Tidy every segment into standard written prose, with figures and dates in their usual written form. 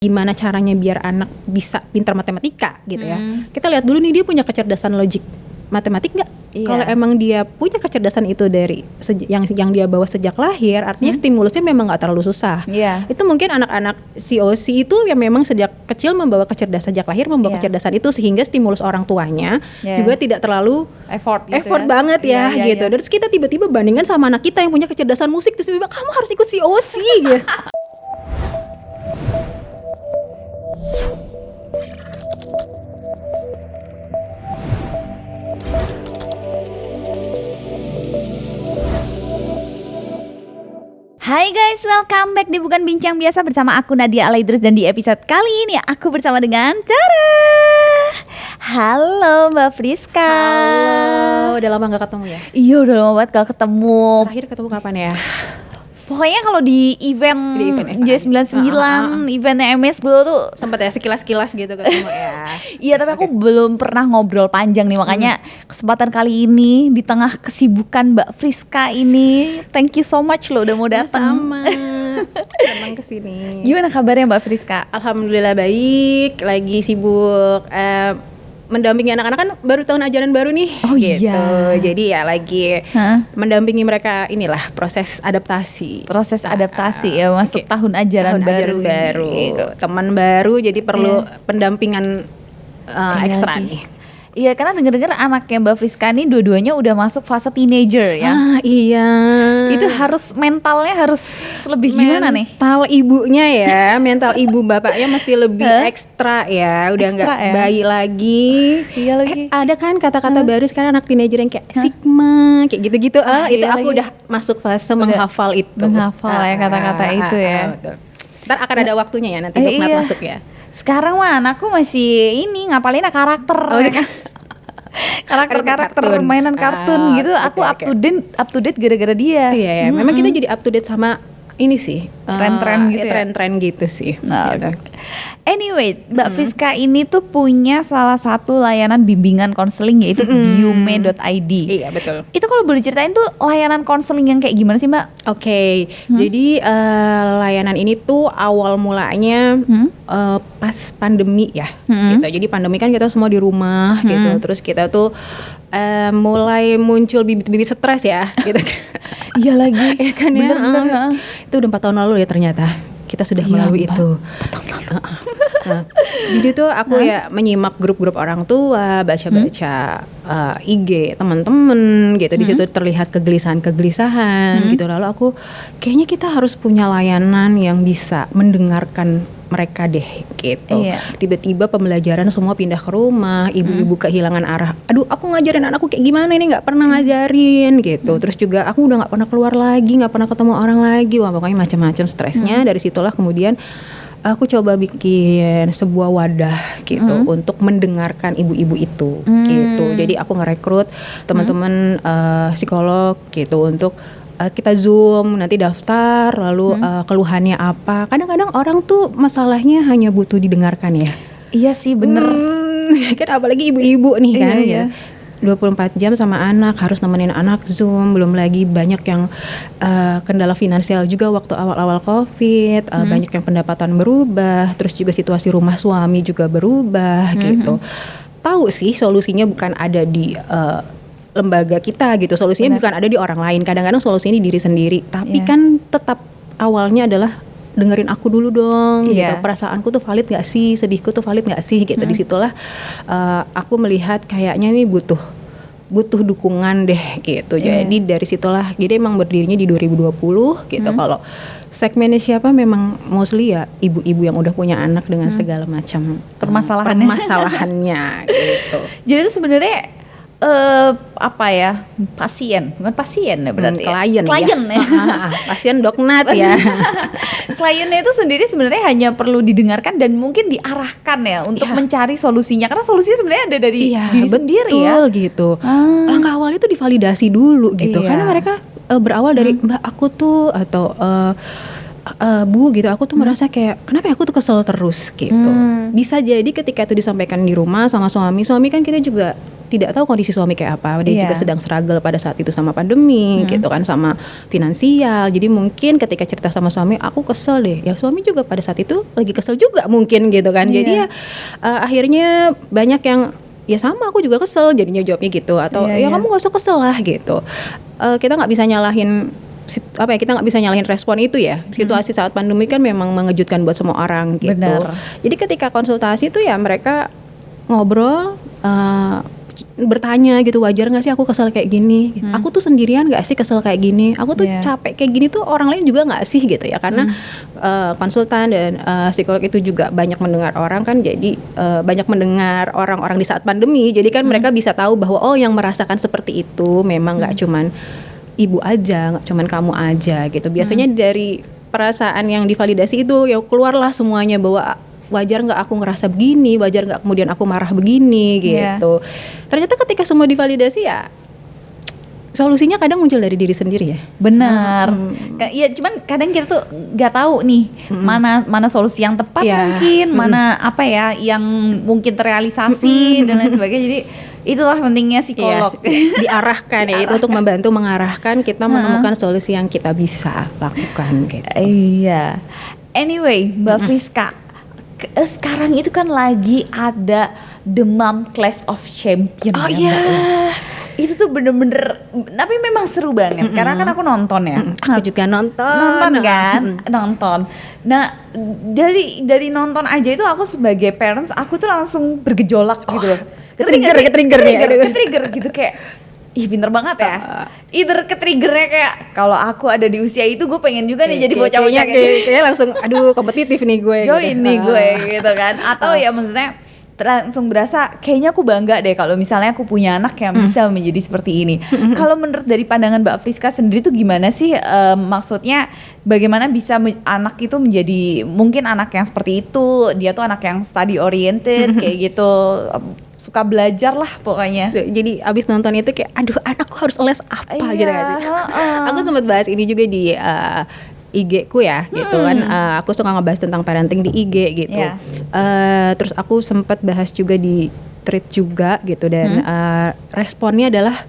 gimana caranya biar anak bisa pintar matematika gitu ya. Kita lihat dulu nih dia punya kecerdasan logik matematik nggak? Iya. Kalau emang dia punya kecerdasan itu dari yang dia bawa sejak lahir, artinya stimulusnya memang nggak terlalu susah. Iya. Itu mungkin anak-anak COC itu yang memang sejak kecil membawa kecerdasan, sejak lahir membawa kecerdasan itu, sehingga stimulus orang tuanya juga tidak terlalu effort banget ya gitu. Terus kita tiba-tiba bandingkan sama anak kita yang punya kecerdasan musik, terus tiba-tiba kamu harus ikut COC gitu. Hai guys, welcome back di Bukan Bincang Biasa bersama aku Nadia Alaidrus. Dan di episode kali ini aku bersama dengan Tara. Halo Mbak Friska. Halo, udah lama gak ketemu ya? Iya udah lama banget gak ketemu. Terakhir ketemu kapan ya? Pokoknya kalau di event J99, eventnya MS Glow tuh sempet ya sekilas-kilas gitu ketemu ya. Iya, tapi aku belum pernah ngobrol panjang nih, makanya kesempatan kali ini di tengah kesibukan Mbak Friska ini, thank you so much loh udah mau datang. Sama. Datang ke sini. Gimana kabarnya Mbak Friska? Alhamdulillah baik, lagi sibuk mendampingi anak-anak, kan baru tahun ajaran baru nih. Oh gitu. iya. Jadi ya lagi mendampingi mereka inilah proses adaptasi. Proses adaptasi ya, masuk tahun ajaran baru. Gitu. Teman baru, jadi perlu pendampingan ekstra nih. Iya, karena denger-denger anaknya Mbak Friska ini dua-duanya udah masuk fase teenager ya. Iya. Itu harus mentalnya harus lebih gimana nih? Mental ibunya ya, mental ibu bapaknya mesti lebih ekstra ya. Udah nggak bayi lagi. Iya lagi. Ada kan kata-kata baru sekarang anak teenager yang kayak sigma, kayak gitu-gitu. Itu iya aku lagi. udah masuk fase menghafal itu. Menghafal ya kata-kata itu ya. Ntar akan ada waktunya ya nanti Hikmat masuk ya. Sekarang mah anakku masih ini ngapalin karakter. Karakter mainan kartun gitu. Aku up to date gara-gara dia. Iya, memang kita jadi up to date sama ini sih, tren-tren gitu ya? Tren-tren gitu sih. Gitu. Anyway, Mbak Friska ini tuh punya salah satu layanan bimbingan konseling, yaitu Gyume.id. Iya, betul. Itu kalau boleh ceritain tuh layanan konseling yang kayak gimana sih Mbak? Oke, jadi layanan ini tuh awal mulanya pas pandemi ya, gitu. Jadi pandemi kan kita semua di rumah gitu, terus kita tuh mulai muncul bibit-bibit stres ya, gitu. Iya lagi, ya kan ya. Itu udah 4 tahun lalu ya ternyata. Kita sudah melalui itu. Jadi tuh aku ya menyimak grup-grup orang tua, baca-baca IG teman-teman gitu. Di situ terlihat kegelisahan gitu. Lalu aku kayaknya kita harus punya layanan yang bisa mendengarkan mereka deh gitu. Tiba-tiba pembelajaran semua pindah ke rumah, ibu-ibu kehilangan arah. Aduh, aku ngajarin anakku kayak gimana ini, nggak pernah ngajarin gitu. Terus juga aku udah nggak pernah keluar lagi, nggak pernah ketemu orang lagi. Wah, pokoknya macam-macam stresnya. Dari situlah kemudian aku coba bikin sebuah wadah gitu untuk mendengarkan ibu-ibu itu gitu. Jadi aku ngerekrut teman-teman psikolog gitu untuk kita Zoom, nanti daftar, lalu keluhannya apa. Kadang-kadang orang tuh masalahnya hanya butuh didengarkan ya. Iya sih, bener. Kan apalagi ibu-ibu nih kan. Iya. 24 jam sama anak, harus nemenin anak Zoom. Belum lagi banyak yang kendala finansial juga waktu awal-awal COVID. Banyak yang pendapatan berubah. Terus juga situasi rumah suami juga berubah gitu. Tahu sih solusinya bukan ada di lembaga kita gitu, solusinya bukan ada di orang lain, kadang-kadang solusinya di diri sendiri, tapi kan tetap awalnya adalah dengerin aku dulu dong gitu, perasaanku tuh valid gak sih, sedihku tuh valid gak sih gitu. Disitulah aku melihat kayaknya nih butuh dukungan deh gitu. Jadi dari situlah, jadi emang berdirinya di 2020 gitu. Kalau segmennya siapa, memang mostly ya ibu-ibu yang udah punya anak dengan segala macam permasalahannya gitu. Jadi itu sebenarnya apa ya, bukan pasien ya berarti klien ya. Pasien doknat ya. Kliennya itu sendiri sebenarnya hanya perlu didengarkan dan mungkin diarahkan ya untuk mencari solusinya, karena solusinya sebenarnya ada dari diri sendiri ya. Betul gitu. Langkah awal itu divalidasi dulu gitu, karena mereka berawal dari Mbak aku tuh atau Bu gitu, aku tuh merasa kayak kenapa aku tuh kesel terus gitu. Bisa jadi ketika itu disampaikan di rumah sama suami kan kita juga tidak tahu kondisi suami kayak apa. Dia juga sedang struggle pada saat itu sama pandemi gitu kan, sama finansial. Jadi mungkin ketika cerita sama suami, aku kesel deh. Ya suami juga pada saat itu lagi kesel juga mungkin gitu kan. Jadi ya akhirnya banyak yang ya sama, aku juga kesel jadinya jawabnya gitu. Atau kamu gak usah kesel lah gitu. Kita nggak bisa nyalahin kita nggak bisa nyalahin respon itu ya. Situasi saat pandemi kan memang mengejutkan buat semua orang gitu. Benar. Jadi ketika konsultasi itu ya mereka ngobrol, bertanya gitu, wajar nggak sih aku kesel kayak gini? Aku tuh sendirian nggak sih kesel kayak gini? Aku tuh capek kayak gini tuh orang lain juga nggak sih gitu ya? Karena konsultan dan psikolog itu juga banyak mendengar orang kan, jadi banyak mendengar orang-orang di saat pandemi. Jadi kan mereka bisa tahu bahwa oh yang merasakan seperti itu memang nggak cuman ibu aja, nggak cuman kamu aja gitu. Biasanya dari perasaan yang divalidasi itu ya keluarlah semuanya, bahwa wajar nggak aku ngerasa begini, wajar nggak kemudian aku marah begini gitu. Ternyata ketika semua divalidasi ya solusinya kadang muncul dari diri sendiri ya. Benar. Iya, cuman kadang kita tuh nggak tahu nih mana solusi yang tepat mungkin, mana apa ya yang mungkin terrealisasi dan lain sebagainya. Jadi itulah pentingnya psikolog. Diarahkan ya, itu untuk membantu mengarahkan kita menemukan solusi yang kita bisa lakukan gitu. Iya. Anyway, Mbak Friska, sekarang itu kan lagi ada The Mom Clash of Champions. Oh iya. Itu tuh bener-bener, tapi memang seru banget karena kan aku nonton ya. Aku juga nonton kan, nonton. Nah, dari nonton aja itu aku sebagai parents, aku tuh langsung bergejolak gitu loh. Ketrigger gitu kayak, ih pinter banget ya. Either ketriggernya kayak kalau aku ada di usia itu gue pengen juga nih jadi bocah-bocah kayak langsung aduh kompetitif nih gue. Join gitu. Nih gue gitu kan. Atau ya maksudnya langsung berasa kayaknya aku bangga deh kalau misalnya aku punya anak yang bisa menjadi seperti ini. Kalau menurut dari pandangan Mbak Friska sendiri tuh gimana sih, maksudnya bagaimana bisa anak itu menjadi mungkin anak yang seperti itu, dia tuh anak yang study oriented kayak gitu, suka belajar lah pokoknya. Jadi abis nonton itu kayak aduh anakku harus les apa gitu gak sih? Aku sempat bahas ini juga di IG ku ya gitu kan, aku suka ngebahas tentang parenting di IG gitu. Terus aku sempat bahas juga di thread juga gitu, dan responnya adalah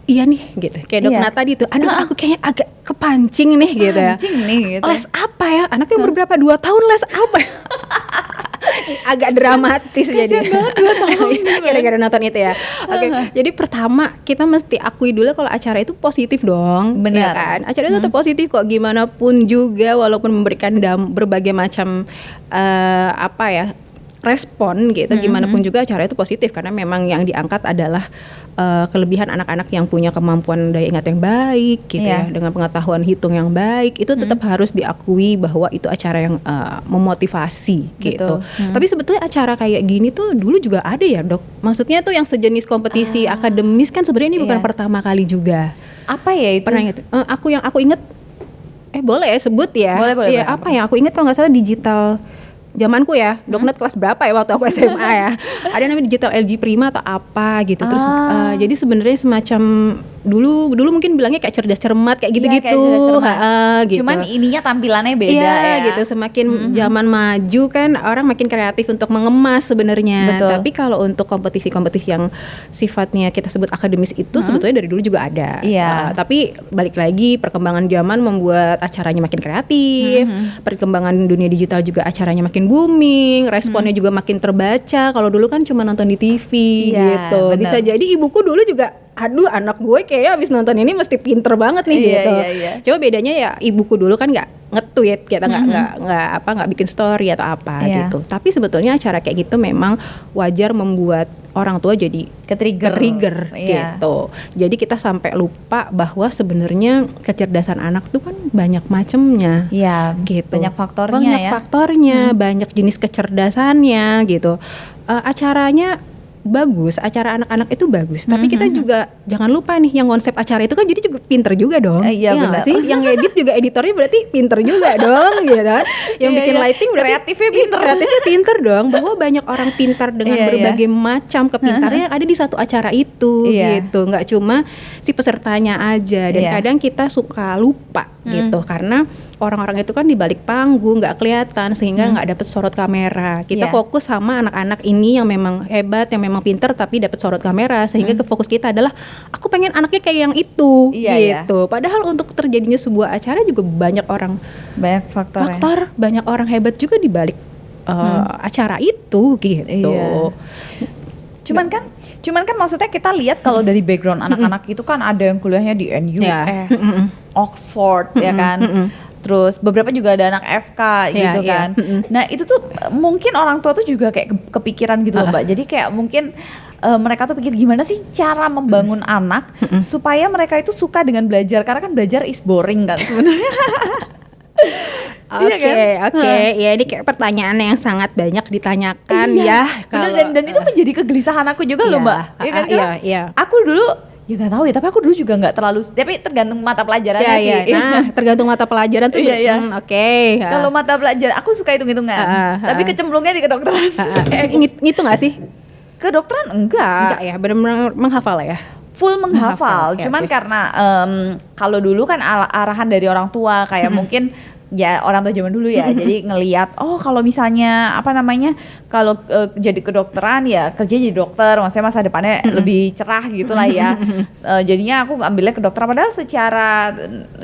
iya nih gitu, kayak Dok Nata gitu. Aduh aku kayaknya agak kepancing nih gitu ya. Gitu. Les apa ya? Anaknya berberapa 2 tahun les apa ya? Agak dramatis jadi gara-gara nonton itu ya. Jadi pertama kita mesti akui dulu kalau acara itu positif dong. Benar ya kan? Acara itu tetap positif kok, gimana pun juga, walaupun memberikan berbagai macam respon gitu, gimana pun juga acara itu positif karena memang yang diangkat adalah kelebihan anak-anak yang punya kemampuan daya ingat yang baik gitu ya, dengan pengetahuan hitung yang baik, itu tetap harus diakui bahwa itu acara yang memotivasi gitu. Tapi sebetulnya acara kayak gini tuh dulu juga ada ya Dok, maksudnya tuh yang sejenis kompetisi akademis kan sebenarnya ini bukan pertama kali juga. Apa ya itu? Pernah ingat? Yang aku inget, boleh ya sebut ya? Boleh. Apa ya aku inget, kalau nggak salah digital zamanku ya, Doknet kelas berapa ya waktu aku SMA ya, ada namanya digital LG Prima atau apa gitu. Terus jadi sebenarnya semacam dulu mungkin bilangnya kayak cerdas cermat kayak gitu-gitu. Gitu. Cuman ininya tampilannya beda ya. Gitu. Semakin zaman maju kan orang makin kreatif untuk mengemas sebenarnya. Tapi kalau untuk kompetisi-kompetisi yang sifatnya kita sebut akademis itu sebetulnya dari dulu juga ada. Tapi balik lagi perkembangan zaman membuat acaranya makin kreatif. Perkembangan dunia digital juga acaranya makin booming, responnya juga makin terbaca. Kalau dulu kan cuma nonton di TV gitu. Bener. Bisa jadi ibuku dulu juga, aduh anak gue kayaknya abis nonton ini mesti pinter banget nih gitu. Coba bedanya ya ibuku dulu kan nggak nge-tweet, kita nggak bikin story atau apa gitu. Tapi sebetulnya acara kayak gitu memang wajar membuat orang tua jadi ke-trigger gitu. Jadi kita sampai lupa bahwa sebenarnya kecerdasan anak tuh kan banyak macamnya. Gitu. Banyak faktornya. Banyak jenis kecerdasannya gitu. Acaranya bagus, acara anak-anak itu bagus, tapi kita juga jangan lupa nih yang konsep acara itu kan jadi juga pinter juga dong. Benar sih, yang edit juga editornya berarti pinter juga dong gitu kan. Yang bikin lighting berarti kreatifnya pinter dong, bahwa banyak orang pintar dengan berbagai macam kepintaran yang ada di satu acara itu gitu. Nggak cuma si pesertanya aja, dan kadang kita suka lupa gitu karena orang-orang itu kan di balik panggung, nggak kelihatan sehingga nggak dapet sorot kamera. Kita fokus sama anak-anak ini yang memang hebat, yang memang pinter tapi dapat sorot kamera, sehingga fokus kita adalah aku pengen anaknya kayak yang itu, gitu. Padahal untuk terjadinya sebuah acara juga banyak faktor, banyak orang hebat juga di balik acara itu, gitu. Cuman kan maksudnya kita lihat kalau dari background anak-anak itu kan ada yang kuliahnya di NUS, Oxford, ya kan. Terus beberapa juga ada anak FK gitu kan. Nah itu tuh mungkin orang tua tuh juga kayak kepikiran gitu loh Mbak. Jadi kayak mungkin mereka tuh pikir gimana sih cara membangun anak supaya mereka itu suka dengan belajar. Karena kan belajar is boring kan sebenarnya. Oke, ya ini kayak pertanyaan yang sangat banyak ditanyakan dan itu menjadi kegelisahan aku juga loh Mbak. Aku dulu ya nggak tahu ya, tapi aku dulu juga nggak terlalu, tapi tergantung mata pelajarannya sih. Nah, tergantung mata pelajaran tuh. Kalau mata pelajaran aku suka hitung-hitungan, tapi kecemplungnya di kedokteran. Ngitung nggak sih? Kedokteran enggak ya, benar-benar menghafal ya. Full menghafal, cuman karena kalau dulu kan arahan dari orang tua kayak mungkin ya orang tua zaman dulu ya, jadi ngelihat kalau misalnya kalau jadi kedokteran ya kerja jadi dokter, maksudnya masa depannya lebih cerah gitulah ya. Jadinya aku ambilnya kedokteran, padahal secara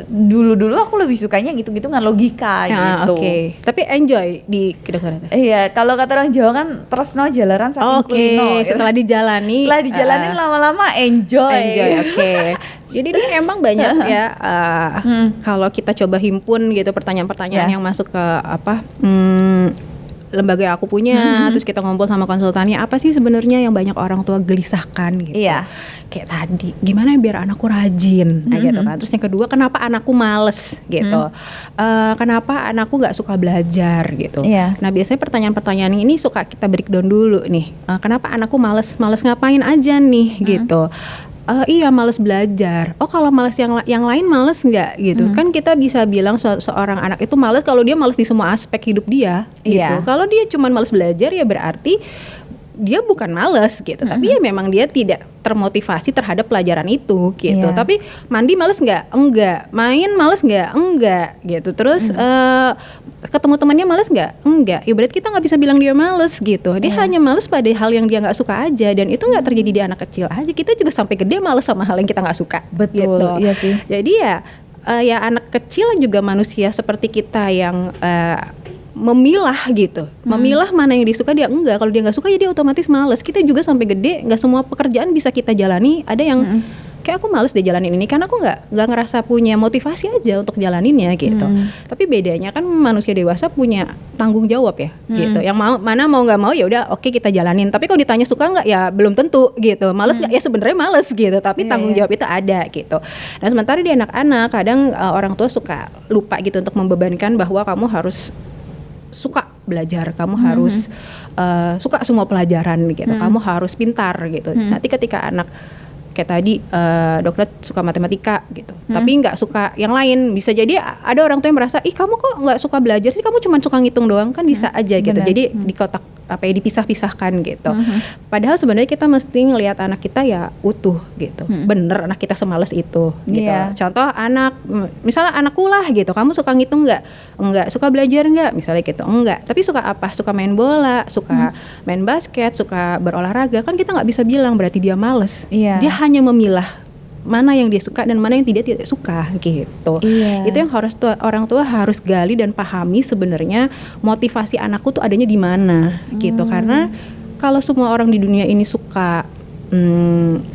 dulu aku lebih sukanya gitu-gitungan logika gitu. Tapi enjoy di kedokteran. Iya, kalau kata orang Jawa kan tresno jalaran saking kulino. Setelah dijalanin lama-lama enjoy. Jadi ini emang banyak ya kalau kita coba himpun gitu pertanyaan-pertanyaan yang masuk ke lembaga yang aku punya, terus kita ngumpul sama konsultannya, apa sih sebenarnya yang banyak orang tua gelisahkan gitu. Kayak tadi, gimana biar anakku rajin, gitu kan. Terus yang kedua, kenapa anakku males gitu. Kenapa anakku nggak suka belajar gitu. Nah, biasanya pertanyaan-pertanyaan ini suka kita breakdown dulu nih. Kenapa anakku males ngapain aja nih gitu. Iya males belajar. Kalau males yang lain males nggak gitu. Kan kita bisa bilang seorang anak itu males kalau dia males di semua aspek hidup dia gitu. Kalau dia cuma males belajar ya berarti dia bukan males gitu, tapi ya memang dia tidak termotivasi terhadap pelajaran itu gitu. Tapi mandi males nggak? Enggak. Main males nggak? Enggak gitu. Terus ketemu temannya males nggak? Enggak. Ya berarti kita nggak bisa bilang dia males gitu. Dia hanya males pada hal yang dia nggak suka aja, dan itu nggak terjadi di anak kecil aja. Kita juga sampai gede males sama hal yang kita nggak suka. Betul. Gitu. Iya sih. Jadi ya anak kecil juga manusia seperti kita yang memilah gitu, memilah mana yang disuka dia enggak. Kalau dia nggak suka ya dia otomatis males. Kita juga sampai gede nggak semua pekerjaan bisa kita jalani. Ada yang kayak aku males deh jalanin ini karena aku nggak ngerasa punya motivasi aja untuk jalaninnya gitu. Tapi bedanya kan manusia dewasa punya tanggung jawab ya gitu. Yang mana mau nggak mau ya udah oke, kita jalanin. Tapi kalau ditanya suka nggak ya belum tentu gitu. Males nggak ya sebenarnya males gitu. Tapi tanggung jawab itu ada gitu. Dan sementara di anak-anak kadang orang tua suka lupa gitu untuk membebankan bahwa kamu harus suka belajar, kamu harus suka semua pelajaran gitu, kamu harus pintar gitu. Nanti ketika anak kayak tadi dokter suka matematika gitu, tapi nggak suka yang lain, bisa jadi ada orang tua yang merasa kamu kok nggak suka belajar sih, kamu cuma suka ngitung doang, kan bisa aja gitu. Jadi di kotak dipisah-pisahkan gitu. Padahal sebenarnya kita mesti ngelihat anak kita ya utuh gitu. Bener anak kita semales itu gitu. Contoh misalnya anakku lah gitu, kamu suka ngitung nggak? Enggak. Suka belajar nggak? Misalnya gitu. Enggak. Tapi suka apa? Suka main bola, suka main basket, suka berolahraga. Kan kita nggak bisa bilang berarti dia males. Dia hanya memilah mana yang dia suka dan mana yang tidak suka gitu. Itu yang harus orang tua harus gali dan pahami sebenarnya motivasi anakku tuh adanya di mana gitu. Karena kalau semua orang di dunia ini suka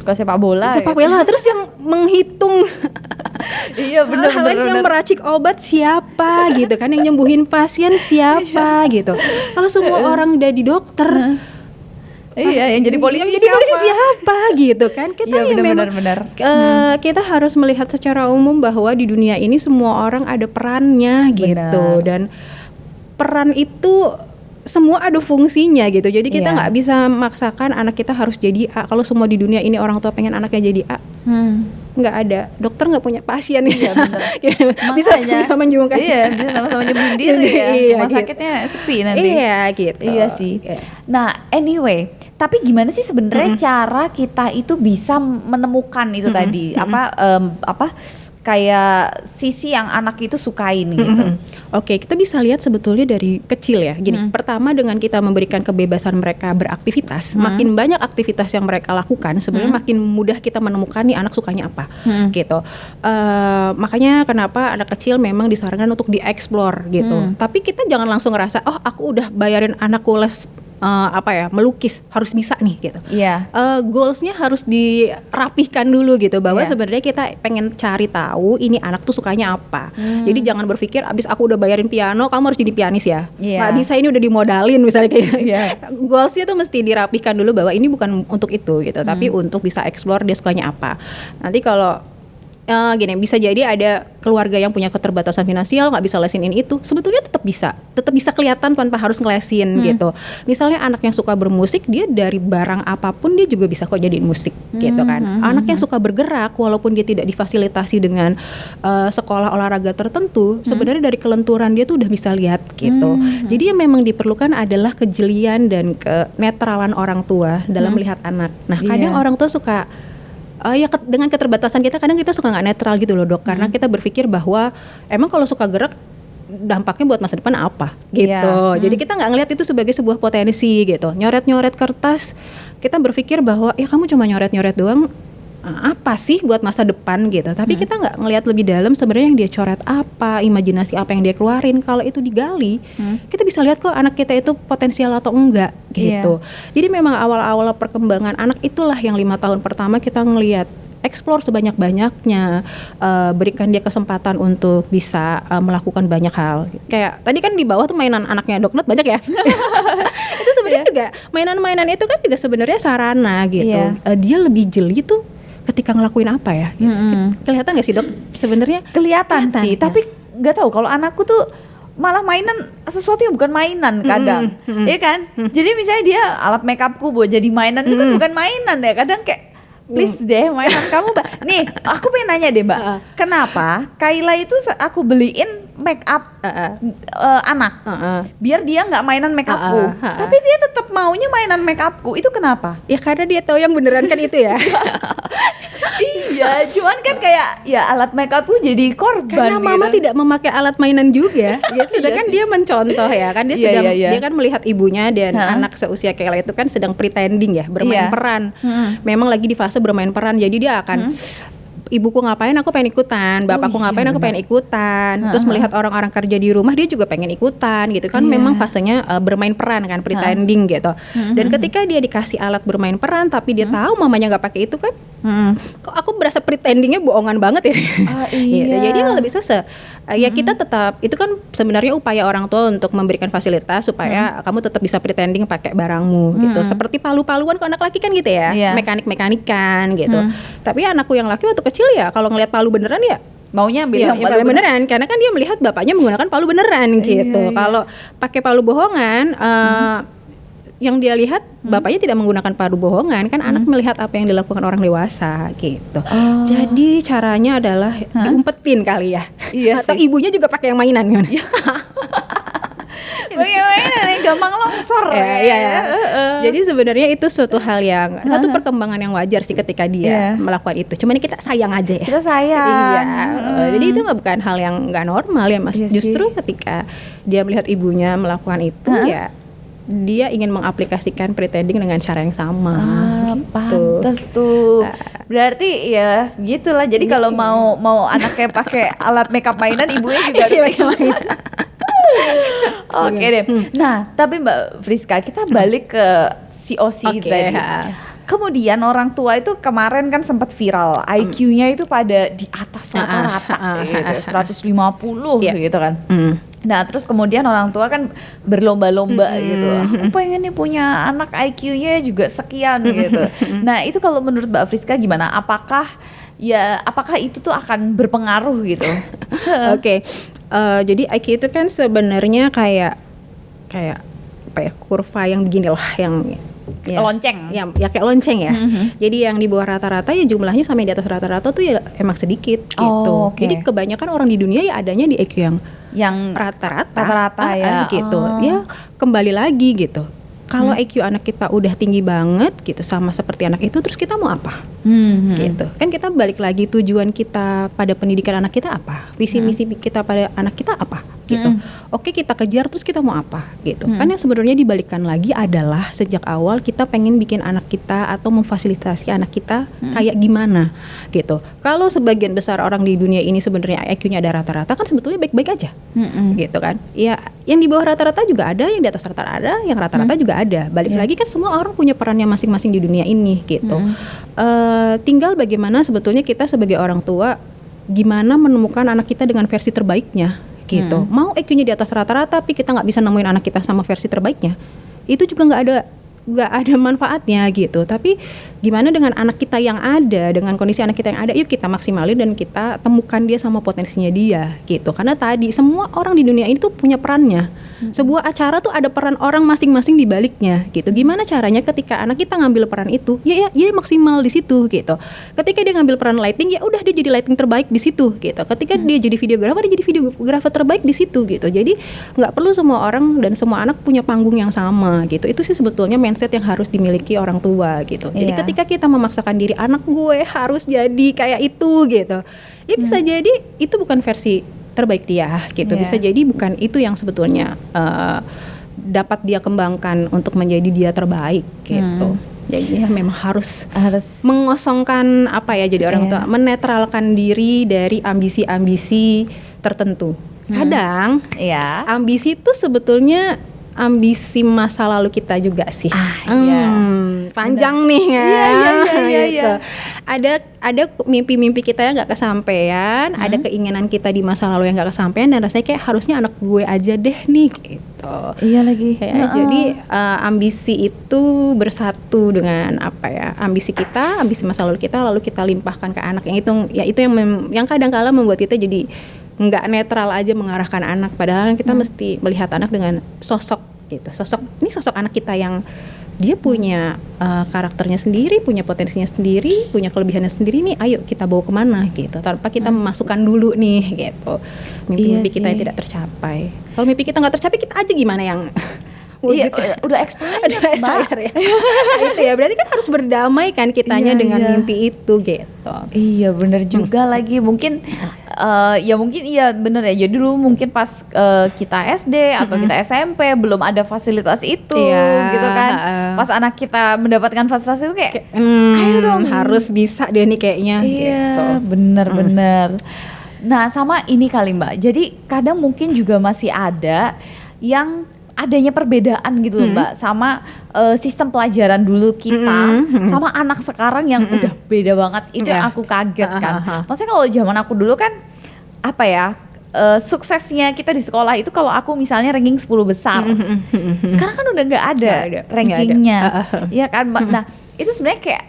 sepak bola terus yang menghitung benar yang meracik obat siapa gitu kan, yang nyembuhin pasien siapa gitu. Kalau semua orang udah di dokter yang jadi polisi siapa gitu kan. Kita benar. Kita harus melihat secara umum bahwa di dunia ini semua orang ada perannya gitu. Dan peran itu semua ada fungsinya gitu. Jadi kita nggak bisa maksakan anak kita harus jadi A. Kalau semua di dunia ini orang tua pengen anaknya jadi A, nggak ada. Dokter nggak punya pasien ya. Bisa sama-sama menyembuhkan. Bisa sama-sama nyembuhin diri ya. Rumah sakitnya sepi nanti. Gitu. Iya sih. Nah, anyway, tapi gimana sih sebenarnya cara kita itu bisa menemukan itu tadi kayak sisi yang anak itu sukain gitu. Oke, kita bisa lihat sebetulnya dari kecil ya. Gini, pertama dengan kita memberikan kebebasan mereka beraktivitas, makin banyak aktivitas yang mereka lakukan, sebenarnya makin mudah kita menemukan nih anak sukanya apa, gitu. Makanya kenapa anak kecil memang disarankan untuk dieksplor gitu. Tapi kita jangan langsung ngerasa, oh aku udah bayarin anakku les melukis harus bisa nih gitu. Iya. Goalsnya harus dirapihkan dulu gitu bahwa Iya. sebenarnya kita pengen cari tahu ini anak tuh sukanya apa. Jadi jangan berpikir abis aku udah bayarin piano kamu harus jadi pianis ya. Iya. Nggak bisa, ini udah dimodalin misalnya kayak gitu. Iya. Goalsnya tuh mesti dirapihkan dulu bahwa ini bukan untuk itu gitu, tapi untuk bisa explore dia sukanya apa. Nanti kalau gini, bisa jadi ada keluarga yang punya keterbatasan finansial nggak bisa lesin ini itu, sebetulnya tetap bisa kelihatan tanpa harus ngelesin gitu. Misalnya anak yang suka bermusik, dia dari barang apapun dia juga bisa kok jadiin musik gitu kan. Anak yang suka bergerak walaupun dia tidak difasilitasi dengan sekolah olahraga tertentu, sebenarnya dari kelenturan dia tuh udah bisa lihat gitu. Jadi yang memang diperlukan adalah kejelian dan kenetralan orang tua dalam melihat anak. Nah kadang orang tua suka dengan keterbatasan kita kadang kita suka nggak netral gitu loh dok, karena kita berpikir bahwa emang kalau suka gerak dampaknya buat masa depan apa gitu. Jadi kita nggak ngelihat itu sebagai sebuah potensi gitu. Nyoret-nyoret kertas, kita berpikir bahwa ya kamu cuma nyoret-nyoret doang, apa sih buat masa depan gitu. Tapi kita nggak ngelihat lebih dalam sebenarnya yang dia coret apa, imajinasi apa yang dia keluarin. Kalau itu digali, kita bisa lihat kok anak kita itu potensial atau enggak gitu. Jadi memang awal-awal perkembangan anak itulah yang 5 tahun pertama kita ngelihat, explore sebanyak-banyaknya, berikan dia kesempatan untuk bisa melakukan banyak hal. Kayak tadi kan di bawah tuh mainan anaknya Doknut banyak ya. Itu sebenarnya juga mainan-mainan itu kan juga sebenarnya sarana gitu. Dia lebih jeli tuh ketika ngelakuin apa ya gitu. Kelihatan gak sih dok sebenarnya? Kelihatan sih, ya? tapi nggak tahu kalau anakku tuh malah mainan sesuatu yang bukan mainan kadang, ya kan? Jadi misalnya dia alat makeupku buat jadi mainan itu kan bukan mainan ya, kadang kayak please deh mainan kamu mbak. Nih aku pengen nanya deh mbak, kenapa Kayla itu aku beliin make up anak, biar dia nggak mainan make upku, tapi dia tetap maunya mainan make upku, itu kenapa? Ya karena dia tahu yang beneran kan itu ya. Iya, cuman kan kayak ya alat make upku jadi korban. Karena mama gitu. tidak memakai alat mainan juga. Sedangkan dia mencontoh ya kan, dia sedang dia kan melihat ibunya dan anak seusia Kayla itu kan sedang pretending ya, bermain peran. Memang lagi di fase bermain peran, jadi dia akan ibuku ngapain aku pengen ikutan, bapakku ngapain aku pengen ikutan, terus melihat orang-orang kerja di rumah dia juga pengen ikutan gitu kan. Memang fasenya bermain peran kan, pretending gitu. Dan ketika dia dikasih alat bermain peran tapi dia tahu mamanya nggak pakai itu kan, kok aku berasa pretendingnya bohongan banget ya. Gitu. Jadi kalau bisa ya kita tetap, itu kan sebenarnya upaya orang tua untuk memberikan fasilitas supaya kamu tetap bisa pretending pakai barangmu gitu. Seperti palu-paluan kok anak laki kan gitu ya, mekanik-mekanikan gitu. Tapi anakku yang laki waktu kecil ya kalau ngelihat palu beneran ya maunya ambil yang palu beneran, karena kan dia melihat bapaknya menggunakan palu beneran gitu. Kalau pakai palu bohongan, yang dia lihat bapaknya tidak menggunakan palu bohongan, kan anak melihat apa yang dilakukan orang dewasa gitu. Jadi caranya adalah diumpetin kali ya. Atau ibunya juga pakai yang mainan kan. Bagaimana nih gampang longsor Jadi sebenarnya itu suatu hal yang satu perkembangan yang wajar sih ketika dia melakukan itu. Cuman kita sayang aja ya. Kita sayang. Jadi itu bukan hal yang nggak normal ya mas. Justru ketika dia melihat ibunya melakukan itu ya dia ingin mengaplikasikan pretending dengan cara yang sama. Gitu. Pantes tuh. Berarti ya gitulah. Jadi kalau mau anaknya pakai alat makeup mainan, ibunya juga pakai mainan. Oke deh. Nah, tapi Mbak Friska, kita balik ke COC tadi. Kemudian orang tua itu kemarin kan sempat viral, IQ-nya itu pada di atas rata-rata gitu, 150 gitu kan. Nah, terus kemudian orang tua kan berlomba-lomba gitu. Aku pengen nih punya anak IQ-nya juga sekian gitu. Nah, itu kalau menurut Mbak Friska gimana? Apakah itu tuh akan berpengaruh gitu? Oke. Jadi IQ itu kan sebenarnya kayak apa ya, kurva yang begini lah, yang lonceng. Ya kayak lonceng ya. Jadi yang di bawah rata-rata ya jumlahnya sampai di atas rata-rata tuh ya emang sedikit gitu. Jadi kebanyakan orang di dunia ya adanya di IQ yang rata-rata ya gitu. Ya kembali lagi gitu. Kalau IQ anak kita udah tinggi banget gitu sama seperti anak itu, terus kita mau apa? Gitu. Kan kita balik lagi, tujuan kita pada pendidikan anak kita apa? Visi misi kita pada anak kita apa? Gitu. Oke, kita kejar, terus kita mau apa? Gitu. Kan yang sebenarnya dibalikkan lagi adalah sejak awal kita pengen bikin anak kita atau memfasilitasi anak kita kayak gimana gitu. Kalau sebagian besar orang di dunia ini sebenarnya IQ-nya ada rata-rata, kan sebetulnya baik-baik aja. Gitu kan. Ya, yang di bawah rata-rata juga ada, yang di atas rata-rata ada, yang rata-rata juga ada. Balik lagi kan semua orang punya perannya masing-masing di dunia ini gitu. Tinggal bagaimana sebetulnya kita sebagai orang tua gimana menemukan anak kita dengan versi terbaiknya gitu. Mau IQ-nya di atas rata-rata tapi kita nggak bisa nemuin anak kita sama versi terbaiknya, itu juga nggak ada manfaatnya gitu. Tapi gimana dengan anak kita yang ada, dengan kondisi anak kita yang ada, yuk kita maksimalin dan kita temukan dia sama potensinya dia gitu. Karena tadi semua orang di dunia ini tuh punya perannya. Sebuah acara tuh ada peran orang masing-masing di baliknya gitu. Gimana caranya ketika anak kita ngambil peran itu, ya maksimal di situ gitu. Ketika dia ngambil peran lighting, ya udah dia jadi lighting terbaik di situ gitu. Ketika dia jadi videografer, dia jadi videografer terbaik di situ gitu. Jadi nggak perlu semua orang dan semua anak punya panggung yang sama gitu. Itu sih sebetulnya mindset yang harus dimiliki orang tua gitu. Jadi ketika kita memaksakan diri, anak gue harus jadi kayak itu gitu, ya bisa jadi itu bukan versi terbaik dia gitu. Bisa jadi bukan itu yang sebetulnya dapat dia kembangkan untuk menjadi dia terbaik gitu. Jadi ya memang harus mengosongkan apa ya, jadi orang tua menetralkan diri dari ambisi-ambisi tertentu. Kadang ambisi itu sebetulnya ambisi masa lalu kita juga sih. Panjang nih ya. Gitu. Ada mimpi-mimpi kita yang nggak kesampaian, ada keinginan kita di masa lalu yang nggak kesampaian, dan rasanya kayak harusnya anak gue aja deh nih gitu. Iya lagi. Jadi ambisi itu bersatu dengan apa ya, ambisi kita, ambisi masa lalu kita, lalu kita limpahkan ke anak. Itu yang kadang-kala membuat kita jadi nggak netral aja mengarahkan anak, padahal kita mesti melihat anak dengan sosok gitu. Ini sosok anak kita yang dia punya karakternya sendiri, punya potensinya sendiri, punya kelebihannya sendiri nih, ayo kita bawa kemana gitu, tanpa kita memasukkan dulu nih gitu mimpi-mimpi kita yang tidak tercapai. Kalau mimpi kita nggak tercapai, kita aja gimana yang udah expired ya. Itu ya, berarti kan harus berdamai kan kitanya dengan mimpi itu gitu. Iya benar juga lagi. Mungkin mungkin benar ya. Jadi dulu mungkin pas kita SD atau kita SMP belum ada fasilitas itu gitu kan. Pas anak kita mendapatkan fasilitas itu kayak ayo dong, harus bisa dia nih kayaknya gitu. Benar. Nah sama ini kali Mbak, jadi kadang mungkin juga masih ada yang adanya perbedaan gitu loh Mbak, sama sistem pelajaran dulu kita sama anak sekarang yang udah beda banget. Itu yang aku kaget kan. Maksudnya kalau zaman aku dulu kan apa ya, suksesnya kita di sekolah itu kalau aku misalnya ranking 10 besar. Sekarang kan udah nggak ada rankingnya, ya kan Mbak. Nah itu sebenarnya kayak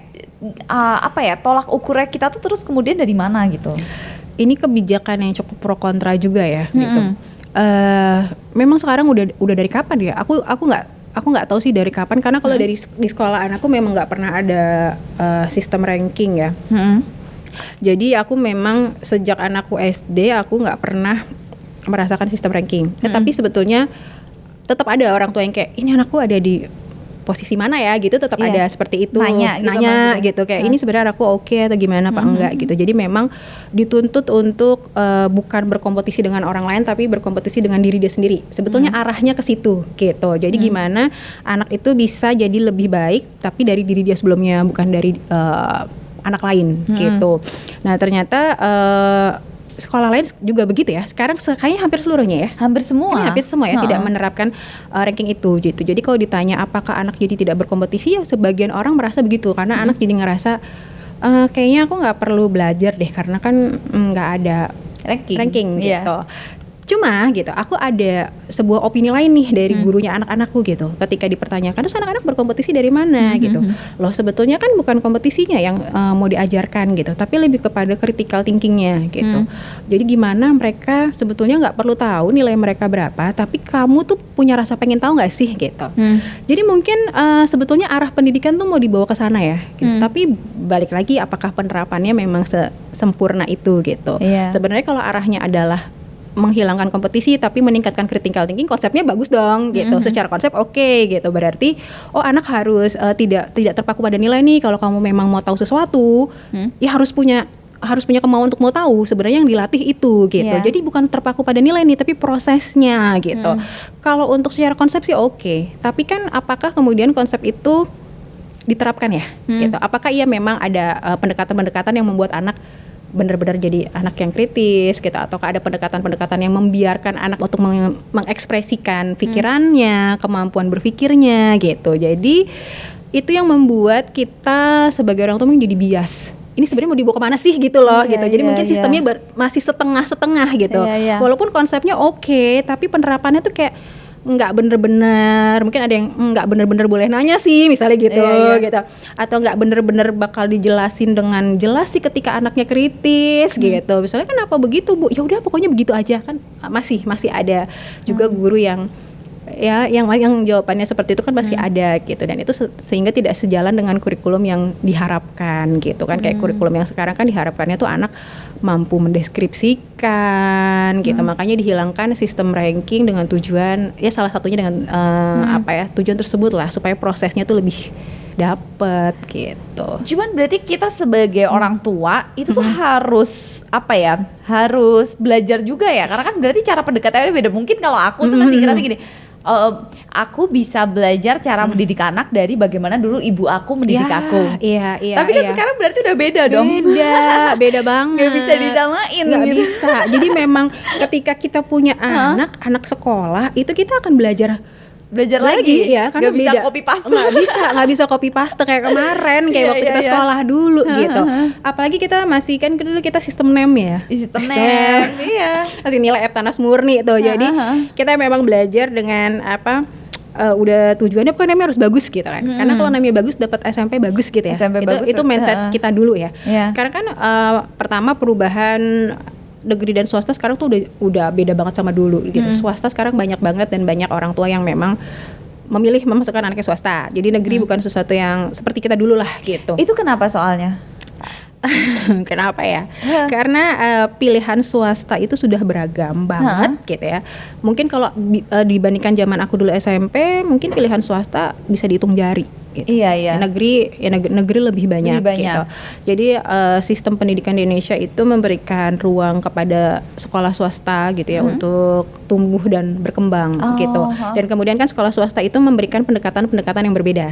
apa ya, tolak ukurnya kita tuh terus kemudian dari mana gitu. Ini kebijakan yang cukup pro kontra juga ya gitu. Memang sekarang udah dari kapan ya? Aku nggak tahu sih dari kapan, karena kalau dari di sekolah anakku memang nggak pernah ada sistem ranking ya. Jadi aku memang sejak anakku SD aku nggak pernah merasakan sistem ranking. Tapi sebetulnya tetap ada orang tua yang kayak, ini anakku ada di posisi mana ya gitu, tetap ada seperti itu, nanya gitu kayak ini sebenarnya aku oke atau gimana apa enggak gitu. Jadi memang dituntut untuk bukan berkompetisi dengan orang lain, tapi berkompetisi dengan diri dia sendiri. Sebetulnya arahnya ke situ gitu. Jadi gimana anak itu bisa jadi lebih baik tapi dari diri dia sebelumnya, bukan dari anak lain gitu. Nah ternyata sekolah lain juga begitu ya. Sekarang kayaknya hampir seluruhnya ya. Hampir semua ya tidak menerapkan ranking itu gitu. Jadi kalau ditanya apakah anak jadi tidak berkompetisi, ya sebagian orang merasa begitu, karena anak jadi ngerasa kayaknya aku nggak perlu belajar deh karena kan nggak ada ranking gitu. Cuma gitu, aku ada sebuah opini lain nih dari gurunya anak-anakku gitu. Ketika dipertanyakan, terus anak-anak berkompetisi dari mana gitu. Loh sebetulnya kan bukan kompetisinya yang mau diajarkan gitu, tapi lebih kepada critical thinkingnya gitu. Jadi gimana mereka sebetulnya nggak perlu tahu nilai mereka berapa, tapi kamu tuh punya rasa pengen tahu nggak sih gitu. Jadi mungkin sebetulnya arah pendidikan tuh mau dibawa ke sana ya. Gitu. Tapi balik lagi, apakah penerapannya memang sempurna itu gitu. Sebenarnya kalau arahnya adalah menghilangkan kompetisi tapi meningkatkan critical thinking, konsepnya bagus dong gitu. Secara konsep oke gitu. Berarti anak harus tidak terpaku pada nilai nih. Kalau kamu memang mau tahu sesuatu, ya harus punya kemauan untuk mau tahu. Sebenarnya yang dilatih itu gitu. Jadi bukan terpaku pada nilai nih, tapi prosesnya gitu. Kalau untuk secara konsep sih oke. Tapi kan apakah kemudian konsep itu diterapkan ya gitu. Apakah ia memang ada pendekatan-pendekatan yang membuat anak benar-benar jadi anak yang kritis gitu, ataukah ada pendekatan-pendekatan yang membiarkan anak untuk mengekspresikan pikirannya, kemampuan berpikirnya gitu. Jadi itu yang membuat kita sebagai orang tua menjadi bias. Ini sebenarnya mau dibawa kemana sih gitu loh gitu. Jadi mungkin sistemnya masih setengah-setengah gitu. Walaupun konsepnya oke, tapi penerapannya tuh kayak nggak bener-bener, mungkin ada yang nggak bener-bener boleh nanya sih misalnya gitu, gitu, atau nggak bener-bener bakal dijelasin dengan jelas sih ketika anaknya kritis gitu. Misalnya kenapa begitu Bu? Ya udah pokoknya begitu aja kan. Masih ada juga guru yang yang jawabannya seperti itu kan masih ada gitu, dan itu sehingga tidak sejalan dengan kurikulum yang diharapkan gitu kan. Kayak kurikulum yang sekarang kan diharapkannya tuh anak mampu mendeskripsikan gitu, makanya dihilangkan sistem ranking dengan tujuan ya salah satunya dengan tujuan tersebut lah, supaya prosesnya tuh lebih dapet gitu. Cuman berarti kita sebagai orang tua itu tuh harus harus belajar juga ya, karena kan berarti cara pendekatannya beda. Mungkin kalau aku tuh masih ngerasa gini, aku bisa belajar cara mendidik anak dari bagaimana dulu ibu aku mendidik aku. Iya. Tapi kan sekarang berarti udah beda dong. Beda banget. Gak bisa disamain. Gak bisa. Jadi memang ketika kita punya anak sekolah, itu kita akan belajar lagi ya, karena gak bisa copy paste. Nggak bisa copy paste kayak kemarin, kayak waktu kita sekolah dulu gitu. Apalagi kita masih kan dulu kita sistem NEM ya. Sistem NEM, iya. Masih nilai Eptanas murni tuh. Jadi kita memang belajar dengan udah tujuannya pokoknya namanya harus bagus gitu kan. Karena kalau namanya bagus dapat SMP bagus gitu ya. Itu mindset kita dulu ya. Sekarang kan pertama perubahan negeri dan swasta sekarang tuh udah beda banget sama dulu gitu. Swasta sekarang banyak banget dan banyak orang tua yang memang memilih memasukkan anaknya swasta. Jadi negeri bukan sesuatu yang seperti kita dulu lah gitu. Itu kenapa soalnya? Kenapa ya? Karena pilihan swasta itu sudah beragam banget gitu ya. Mungkin kalau dibandingkan zaman aku dulu SMP, mungkin pilihan swasta bisa dihitung jari. Gitu. Iya. Negeri lebih banyak. Gitu. Jadi sistem pendidikan di Indonesia itu memberikan ruang kepada sekolah swasta gitu ya untuk tumbuh dan berkembang gitu. Dan kemudian kan sekolah swasta itu memberikan pendekatan-pendekatan yang berbeda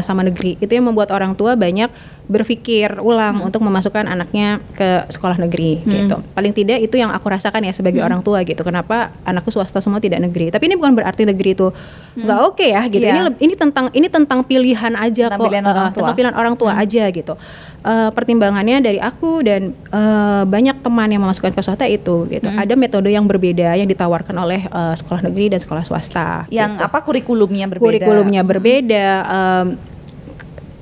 sama negeri. Itu yang membuat orang tua banyak berpikir ulang untuk memasukkan anaknya ke sekolah negeri gitu. Paling tidak itu yang aku rasakan ya sebagai orang tua gitu. Kenapa anakku swasta semua tidak negeri? Tapi ini bukan berarti negeri itu nggak oke ya gitu. Ini tentang pilihan aja kok, tentang pilihan orang tua aja gitu. Pertimbangannya dari aku dan banyak teman yang memasukkan ke swasta itu gitu. Ada metode yang berbeda yang ditawarkan oleh sekolah negeri dan sekolah swasta. Yang gitu. Kurikulumnya berbeda. Kurikulumnya berbeda.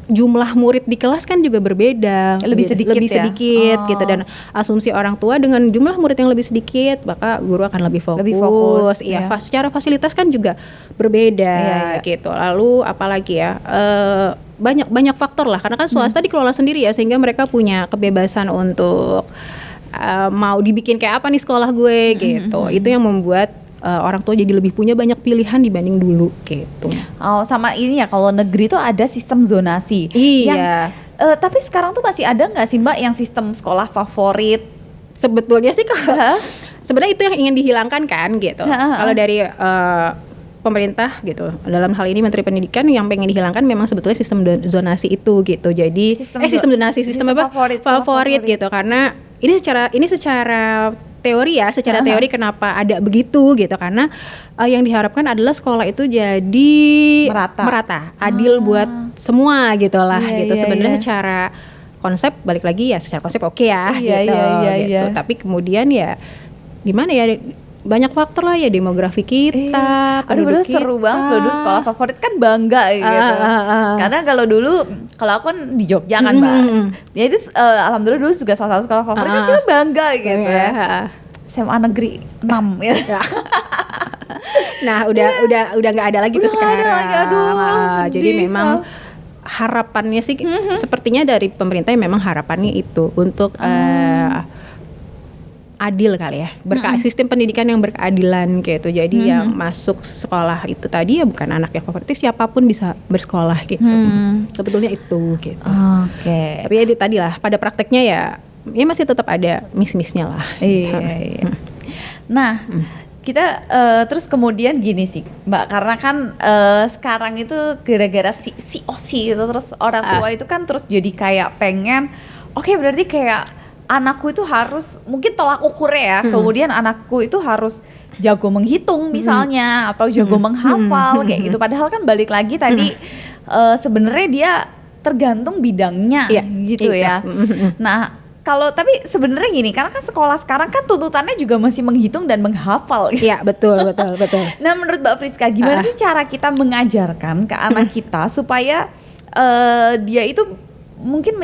Jumlah murid di kelas kan juga berbeda, lebih sedikit gitu, dan asumsi orang tua dengan jumlah murid yang lebih sedikit maka guru akan lebih fokus. Iya. Secara fasilitas kan juga berbeda gitu. Lalu apalagi ya, banyak faktor lah, karena kan swasta dikelola sendiri ya, sehingga mereka punya kebebasan untuk mau dibikin kayak apa nih sekolah gue gitu. Itu yang membuat orang tua jadi lebih punya banyak pilihan dibanding dulu gitu. Sama ini ya, kalau negeri tuh ada sistem zonasi. Iya. Tapi sekarang tuh masih ada nggak sih Mbak yang sistem sekolah favorit? Sebetulnya sih kalau sebenarnya itu yang ingin dihilangkan kan gitu. Kalau dari pemerintah gitu, dalam hal ini Menteri Pendidikan yang pengen dihilangkan memang sebetulnya sistem zonasi itu gitu. Jadi sistem favorit gitu, karena ini secara teori ya, teori kenapa ada begitu gitu, karena yang diharapkan adalah sekolah itu jadi merata, adil buat semua gitulah gitu. Sebenarnya secara konsep balik lagi ya, secara konsep oke ya gitu. Tapi kemudian ya gimana ya, banyak faktor lah ya, demografi kita, penduduk kita. Seru banget loh dulu sekolah favorit kan, bangga gitu. Karena kalau aku kan di Jogja kan Mbak. Ya itu alhamdulillah dulu juga salah satu sekolah favorit kan kita bangga gitu. SMA negeri 6 ya. Nah, udah enggak ada lagi tuh sekarang. Jadi memang harapannya sih sepertinya dari pemerintah memang harapannya itu untuk adil kali ya, sistem pendidikan yang berkeadilan gitu. Jadi yang masuk sekolah itu tadi ya bukan anak yang favorit, siapapun bisa bersekolah gitu. Sebetulnya itu gitu. Oke. Tapi ya itu tadi lah, pada prakteknya ya masih tetap ada miss-missnya lah. Iya. Nah, kita terus kemudian gini sih, Mbak, karena kan sekarang itu gara-gara si OSI itu, terus orang tua itu kan terus jadi kayak pengen, oke, berarti kayak anakku itu harus, mungkin tolak ukurnya ya, kemudian anakku itu harus jago menghitung misalnya, atau jago menghafal kayak gitu. Padahal kan balik lagi tadi sebenarnya dia tergantung bidangnya gitu ya. Nah, kalau tapi sebenarnya gini, karena kan sekolah sekarang kan tuntutannya juga masih menghitung dan menghafal. Iya, betul. Nah, menurut Mbak Friska, gimana sih cara kita mengajarkan ke anak kita supaya dia itu mungkin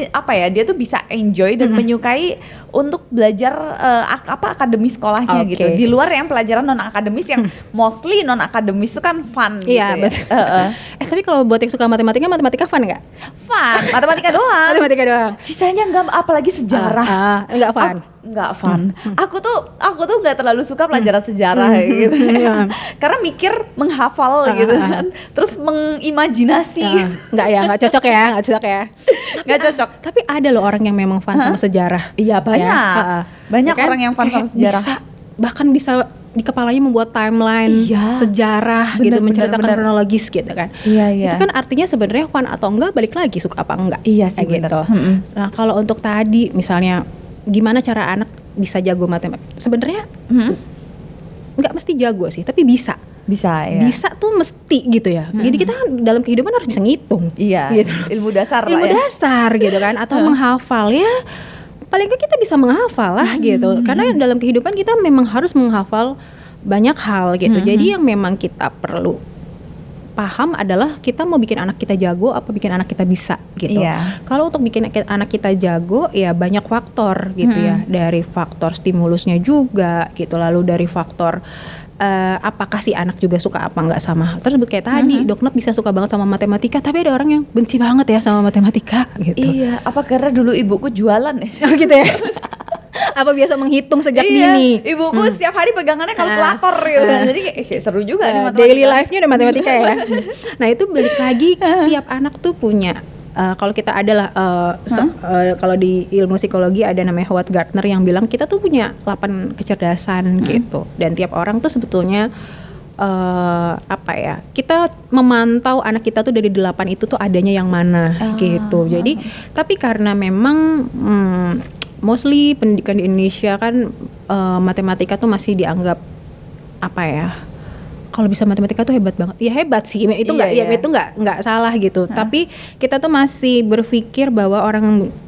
dia tuh bisa enjoy dan menyukai untuk belajar akademis sekolahnya gitu. Di luar yang pelajaran non akademis yang mostly non akademis itu kan fun gitu ya. Betul. Tapi kalau buat yang suka matematika fun nggak? Fun, matematika doang. Matematika doang. Sisanya enggak, apalagi sejarah. Enggak fun. Enggak fun. Aku tuh enggak terlalu suka pelajaran sejarah gitu. Karena mikir menghafal gitu kan. Terus mengimajinasi. Enggak cocok ya. Enggak cocok. Tapi ada loh orang yang memang fun sama sejarah. Iya, banyak. Banyak kan? orang yang fun sama sejarah. Bahkan bisa di kepalanya membuat timeline sejarah gitu, menceritakan kronologis gitu kan. Iya. Itu kan artinya sebenarnya fun atau enggak balik lagi suka apa enggak. Iya sih, benar. Gitu. Nah, kalau untuk tadi misalnya gimana cara anak bisa jago matematika? Sebenarnya nggak mesti jago sih, tapi bisa ya. Bisa tuh mesti gitu ya. Jadi kita dalam kehidupan harus bisa ngitung. Iya. Gitu. Ilmu dasar gitu kan, atau menghafal ya. Paling nggak kita bisa menghafal lah gitu. Karena dalam kehidupan kita memang harus menghafal banyak hal gitu. Jadi yang memang kita perlu paham adalah kita mau bikin anak kita jago apa bikin anak kita bisa gitu. Kalau untuk bikin anak kita jago ya banyak faktor gitu ya. Dari faktor stimulusnya juga gitu, lalu dari faktor apakah si anak juga suka apa enggak sama. Terus kayak tadi Doknat bisa suka banget sama matematika, tapi ada orang yang benci banget ya sama matematika gitu. Iya, apa karena dulu ibuku jualan ya? Gitu ya. Apa biasa menghitung sejak dini. Ibuku setiap hari pegangannya kalkulator gitu. Jadi kayak seru juga nih matematika. Daily life-nya ada matematika ya. Nah, itu balik lagi tiap anak tuh punya kalau kita adalah kalau di ilmu psikologi ada namanya Howard Gardner yang bilang kita tuh punya 8 kecerdasan gitu, dan tiap orang tuh sebetulnya kita memantau anak kita tuh dari 8 itu tuh adanya yang mana gitu. Jadi tapi karena memang mostly pendidikan di Indonesia kan matematika tuh masih dianggap kalau bisa matematika tuh hebat banget. Ya hebat sih, itu nggak salah gitu. Tapi kita tuh masih berpikir bahwa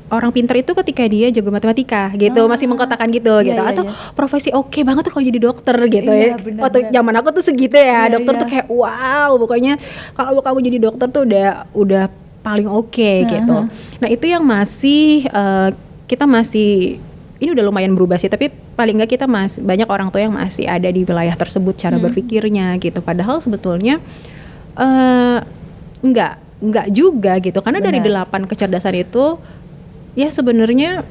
orang pintar itu ketika dia jago matematika gitu, masih mengkotakan gitu gitu. Atau profesi oke banget tuh kalau jadi dokter gitu ya. Waktu zaman aku tuh segitu ya, dokter tuh kayak wow, pokoknya kalau kamu jadi dokter tuh udah paling oke gitu. Nah, itu yang masih kita masih ini udah lumayan berubah sih, tapi paling nggak kita masih banyak orang tua yang masih ada di wilayah tersebut cara berpikirnya gitu. Padahal sebetulnya nggak juga gitu, karena dari 8 kecerdasan itu ya sebenarnya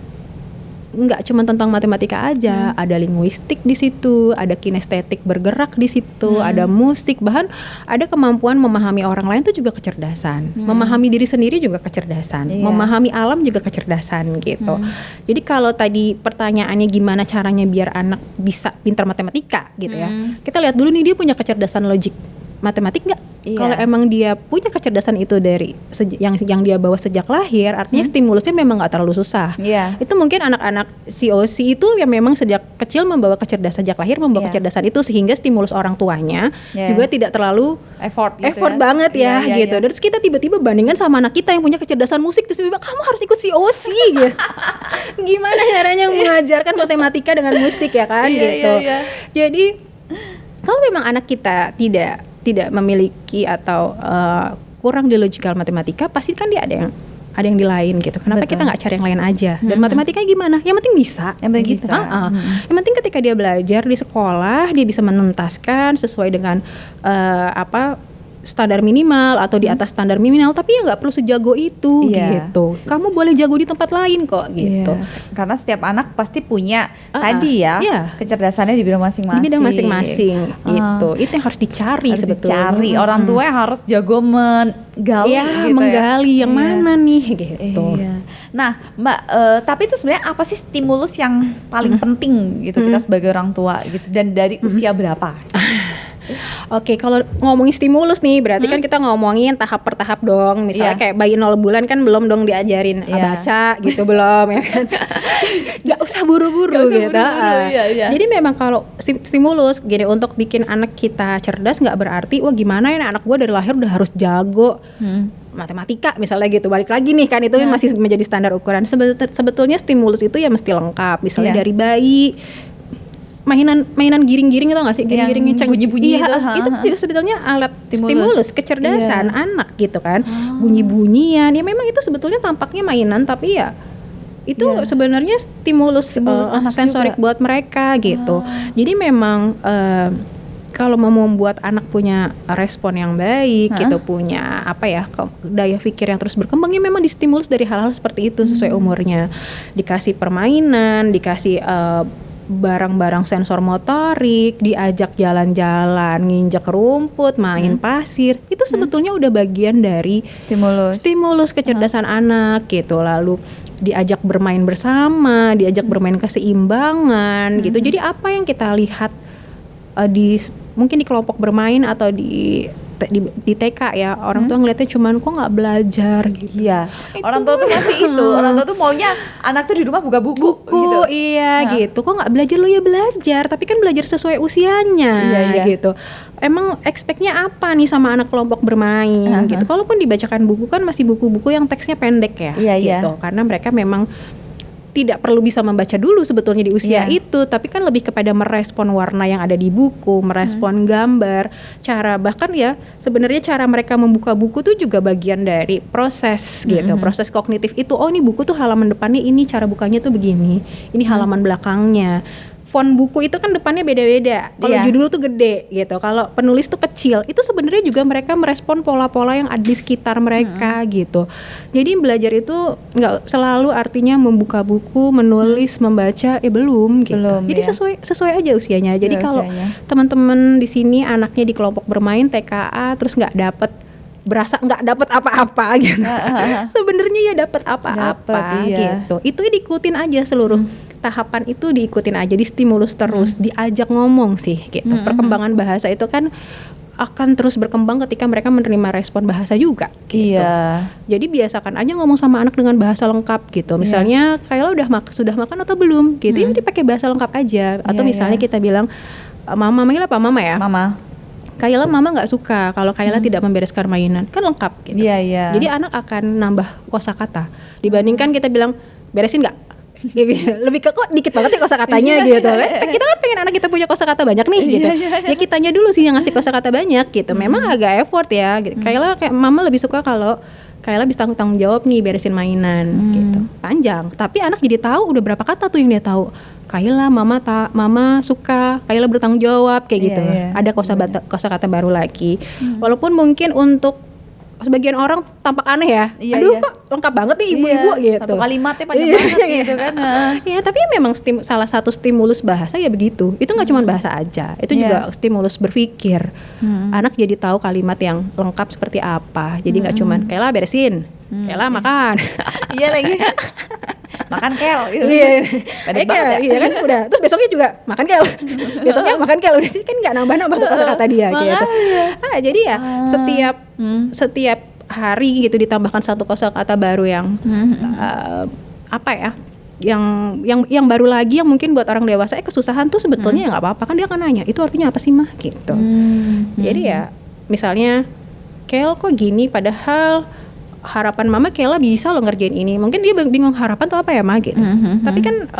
nggak cuma tentang matematika aja, ada linguistik di situ, ada kinestetik bergerak di situ, ada musik, bahkan ada kemampuan memahami orang lain itu juga kecerdasan, memahami diri sendiri juga kecerdasan, memahami alam juga kecerdasan gitu. Jadi kalau tadi pertanyaannya gimana caranya biar anak bisa pintar matematika gitu ya, kita lihat dulu nih dia punya kecerdasan logik matematik nggak? Kalau emang dia punya kecerdasan itu dari yang dia bawa sejak lahir, artinya stimulusnya memang nggak terlalu susah. Itu mungkin anak-anak COC itu yang memang sejak kecil membawa kecerdasan sejak lahir, membawa kecerdasan itu sehingga stimulus orang tuanya juga tidak terlalu effort banget ya gitu. Terus kita tiba-tiba bandingkan sama anak kita yang punya kecerdasan musik, terus tiba-tiba kamu harus ikut COC gitu. Gimana caranya mengajarkan matematika dengan musik ya kan gitu. Jadi kalau memang anak kita tidak memiliki atau kurang di logical matematika, pasti kan dia ada yang di lain gitu. Kenapa kita nggak cari yang lain aja? Dan matematika gimana? Yang penting bisa. Yang penting ketika dia belajar di sekolah dia bisa menuntaskan sesuai dengan standar minimal atau di atas standar minimal, tapi ya nggak perlu sejago itu gitu. Kamu boleh jago di tempat lain kok gitu. Karena setiap anak pasti punya tadi ya kecerdasannya di bidang masing-masing. Di bidang masing-masing gitu. Itu yang harus dicari sebetulnya. Dicari. Orang tua yang harus jago menggali gitu menggali yang mana nih gitu. Nah, Mbak, tapi itu sebenarnya apa sih stimulus yang paling penting gitu kita sebagai orang tua gitu, dan dari usia berapa? Oke, kalau ngomongin stimulus nih, berarti kan kita ngomongin tahap per tahap dong. Misalnya kayak bayi 0 bulan kan belum dong diajarin baca gitu, belum ya kan. Gak usah buru-buru gitu. Jadi memang kalau stimulus gini, untuk bikin anak kita cerdas nggak berarti wah gimana ya anak gue dari lahir udah harus jago matematika misalnya gitu. Balik lagi nih kan, itu masih menjadi standar ukuran. Sebetulnya stimulus itu ya mesti lengkap. Misalnya dari bayi mainan giring-giring itu nggak sih, giring-giring yang bunyi-bunyi itu sebetulnya alat stimulus kecerdasan anak gitu kan. Bunyi-bunyian ya memang itu sebetulnya tampaknya mainan, tapi ya itu sebenarnya stimulus sensorik buat mereka gitu. Jadi memang kalau mau membuat anak punya respon yang baik gitu, punya apa ya, daya pikir yang terus berkembang, ya memang distimulus dari hal-hal seperti itu sesuai umurnya. Dikasih permainan, dikasih barang-barang sensor motorik, diajak jalan-jalan, nginjek rumput, main pasir, itu sebetulnya udah bagian dari stimulus kecerdasan anak gitu. Lalu diajak bermain bersama, diajak bermain keseimbangan gitu. Jadi apa yang kita lihat mungkin di kelompok bermain atau di TK ya, orang tua ngeliatnya cuman kok nggak belajar gitu. Iya, orang tua tuh masih itu, orang tua tuh maunya anak tuh di rumah buka buku gitu. Gitu. Kok nggak belajar? Lo ya belajar, tapi kan belajar sesuai usianya gitu. Emang expect-nya apa nih sama anak kelompok bermain gitu. Kalaupun dibacakan buku kan masih buku-buku yang teksnya pendek ya gitu. Karena mereka memang tidak perlu bisa membaca dulu sebetulnya di usia itu, tapi kan lebih kepada merespon warna yang ada di buku, merespon gambar, bahkan ya sebenarnya cara mereka membuka buku tuh juga bagian dari proses gitu, proses kognitif itu. Oh, ini buku tuh halaman depannya ini, cara bukanya tuh begini, ini halaman belakangnya. Font buku itu kan depannya beda-beda. Kalau judul tuh gede gitu, kalau penulis tuh kecil. Itu sebenarnya juga mereka merespon pola-pola yang ada di sekitar mereka gitu. Jadi belajar itu nggak selalu artinya membuka buku, menulis, membaca, belum gitu. Jadi sesuai aja usianya. Jadi kalau teman-teman di sini anaknya di kelompok bermain TKA terus nggak dapat apa-apa gitu. Sebenarnya ya dapat apa-apa gitu. Itu diikutin aja seluruh tahapan itu, diikutin aja, distimulus terus, diajak ngomong sih gitu. Perkembangan bahasa itu kan akan terus berkembang ketika mereka menerima respon bahasa juga gitu. Jadi biasakan aja ngomong sama anak dengan bahasa lengkap gitu. Misalnya Kayla sudah makan atau belum gitu, ya dipakai bahasa lengkap aja. Atau misalnya kita bilang mama, manggil apa mama ya? Mama. Kayla mama nggak suka kalau Kayla tidak membereskan mainan, kan lengkap gitu. Jadi anak akan nambah kosakata dibandingkan kita bilang beresin nggak. Lebih ke kok dikit banget ya kosakatanya gitu. Kita kan pengen anak kita punya kosakata banyak nih gitu. Ya kitanya dulu sih yang ngasih kosakata banyak gitu. Memang agak effort ya gitu. Kayla kayak mama lebih suka kalau Kayla bisa tanggung jawab nih beresin mainan gitu. Panjang, tapi anak jadi tahu udah berapa kata tuh yang dia tahu. Kayla mama suka, Kayla bertanggung jawab kayak gitu. Ada kosakata baru lagi. Walaupun mungkin untuk sebagian orang tampak aneh ya. Aduh kok lengkap banget nih ibu-ibu gitu. Satu kalimatnya panjang banget gitu kan. Ya tapi memang salah satu stimulus bahasa ya begitu. Itu nggak cuma bahasa aja, itu juga stimulus berpikir. Anak jadi tahu kalimat yang lengkap seperti apa. Jadi nggak cuma Kayla beresin, Kayla makan. Iya lagi. Makan Kel gitu. Pendek banget ya. Iya kan udah. Terus besoknya juga makan Kel. Besoknya makan Kel, udah sih kan enggak nambah-nambah tuh kata-kata dia gitu. Jadi ya setiap hari gitu ditambahkan satu kosakata baru yang apa ya? Yang baru lagi yang mungkin buat orang dewasa kesusahan tuh sebetulnya ya enggak apa-apa, kan dia akan nanya, "Itu artinya apa sih, Mah?" gitu. Jadi ya misalnya Kel kok gini, padahal harapan mama Kayla bisa lo ngerjain ini. Mungkin dia bingung harapan tuh apa ya Ma gitu. Tapi kan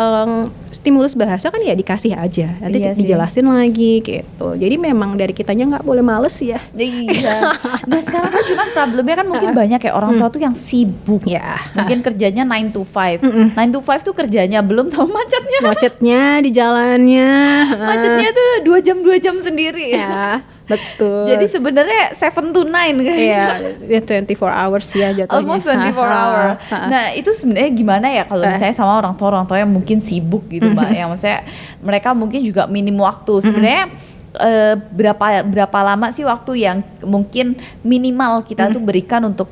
stimulus bahasa kan ya dikasih aja. Nanti dijelasin lagi gitu. Jadi memang dari kitanya nggak boleh males ya. Iya. Nah sekarang kan cuman problemnya kan mungkin banyak ya orang tua tuh yang sibuk ya. Mungkin kerjanya 9 to 5. 9 to 5 tuh kerjanya belum sama macetnya. Macetnya di jalannya. Macetnya tuh 2 jam sendiri ya. Betul. Jadi sebenarnya 7 to 9 kan. Iya, ya 24 hours ya jatuhnya. Almost 24 hour. Nah, itu sebenarnya gimana ya kalau misalnya sama orang tua yang mungkin sibuk gitu, Mbak. Yang maksudnya mereka mungkin juga minim waktu. Sebenarnya berapa lama sih waktu yang mungkin minimal kita tuh berikan untuk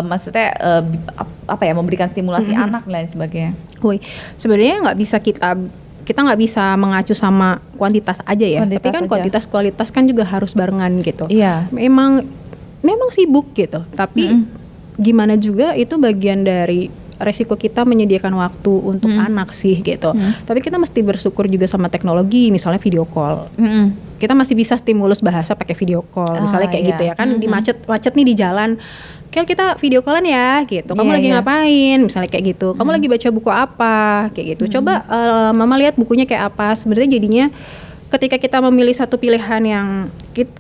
maksudnya memberikan stimulasi anak dan lain sebagainya. Woi, sebenarnya nggak bisa kita nggak bisa mengacu sama kuantitas aja ya, Kuantitas tapi kan aja. kuantitas kualitas kan juga harus barengan gitu. Iya. Memang sibuk gitu, tapi gimana juga itu bagian dari resiko kita menyediakan waktu untuk anak sih gitu. Tapi kita mesti bersyukur juga sama teknologi, misalnya video call. Kita masih bisa stimulus bahasa pakai video call, misalnya kayak iya. gitu ya kan, di macet nih di jalan. Kayak kita video callan ya gitu. Kamu Iya, lagi iya. ngapain? Misalnya kayak gitu. Kamu lagi baca buku apa? Kayak gitu. Coba mama lihat bukunya kayak apa. Sebenarnya jadinya ketika kita memilih satu pilihan yang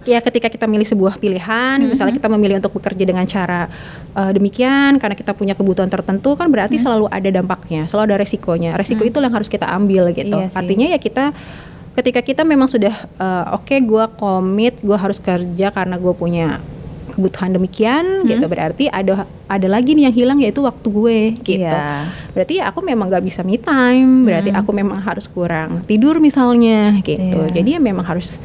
ketika kita milih sebuah pilihan, misalnya kita memilih untuk bekerja dengan cara demikian karena kita punya kebutuhan tertentu, kan berarti selalu ada dampaknya, selalu ada resikonya. Resiko itu yang harus kita ambil gitu. Iya sih. Artinya ya kita ketika kita memang sudah oke, gue komit, gue harus kerja karena gue punya kebutuhan demikian gitu, berarti ada lagi nih yang hilang, yaitu waktu gue gitu. Iya. Berarti ya aku memang gak bisa me time, berarti aku memang harus kurang tidur misalnya gitu. Iya. Jadi ya memang harus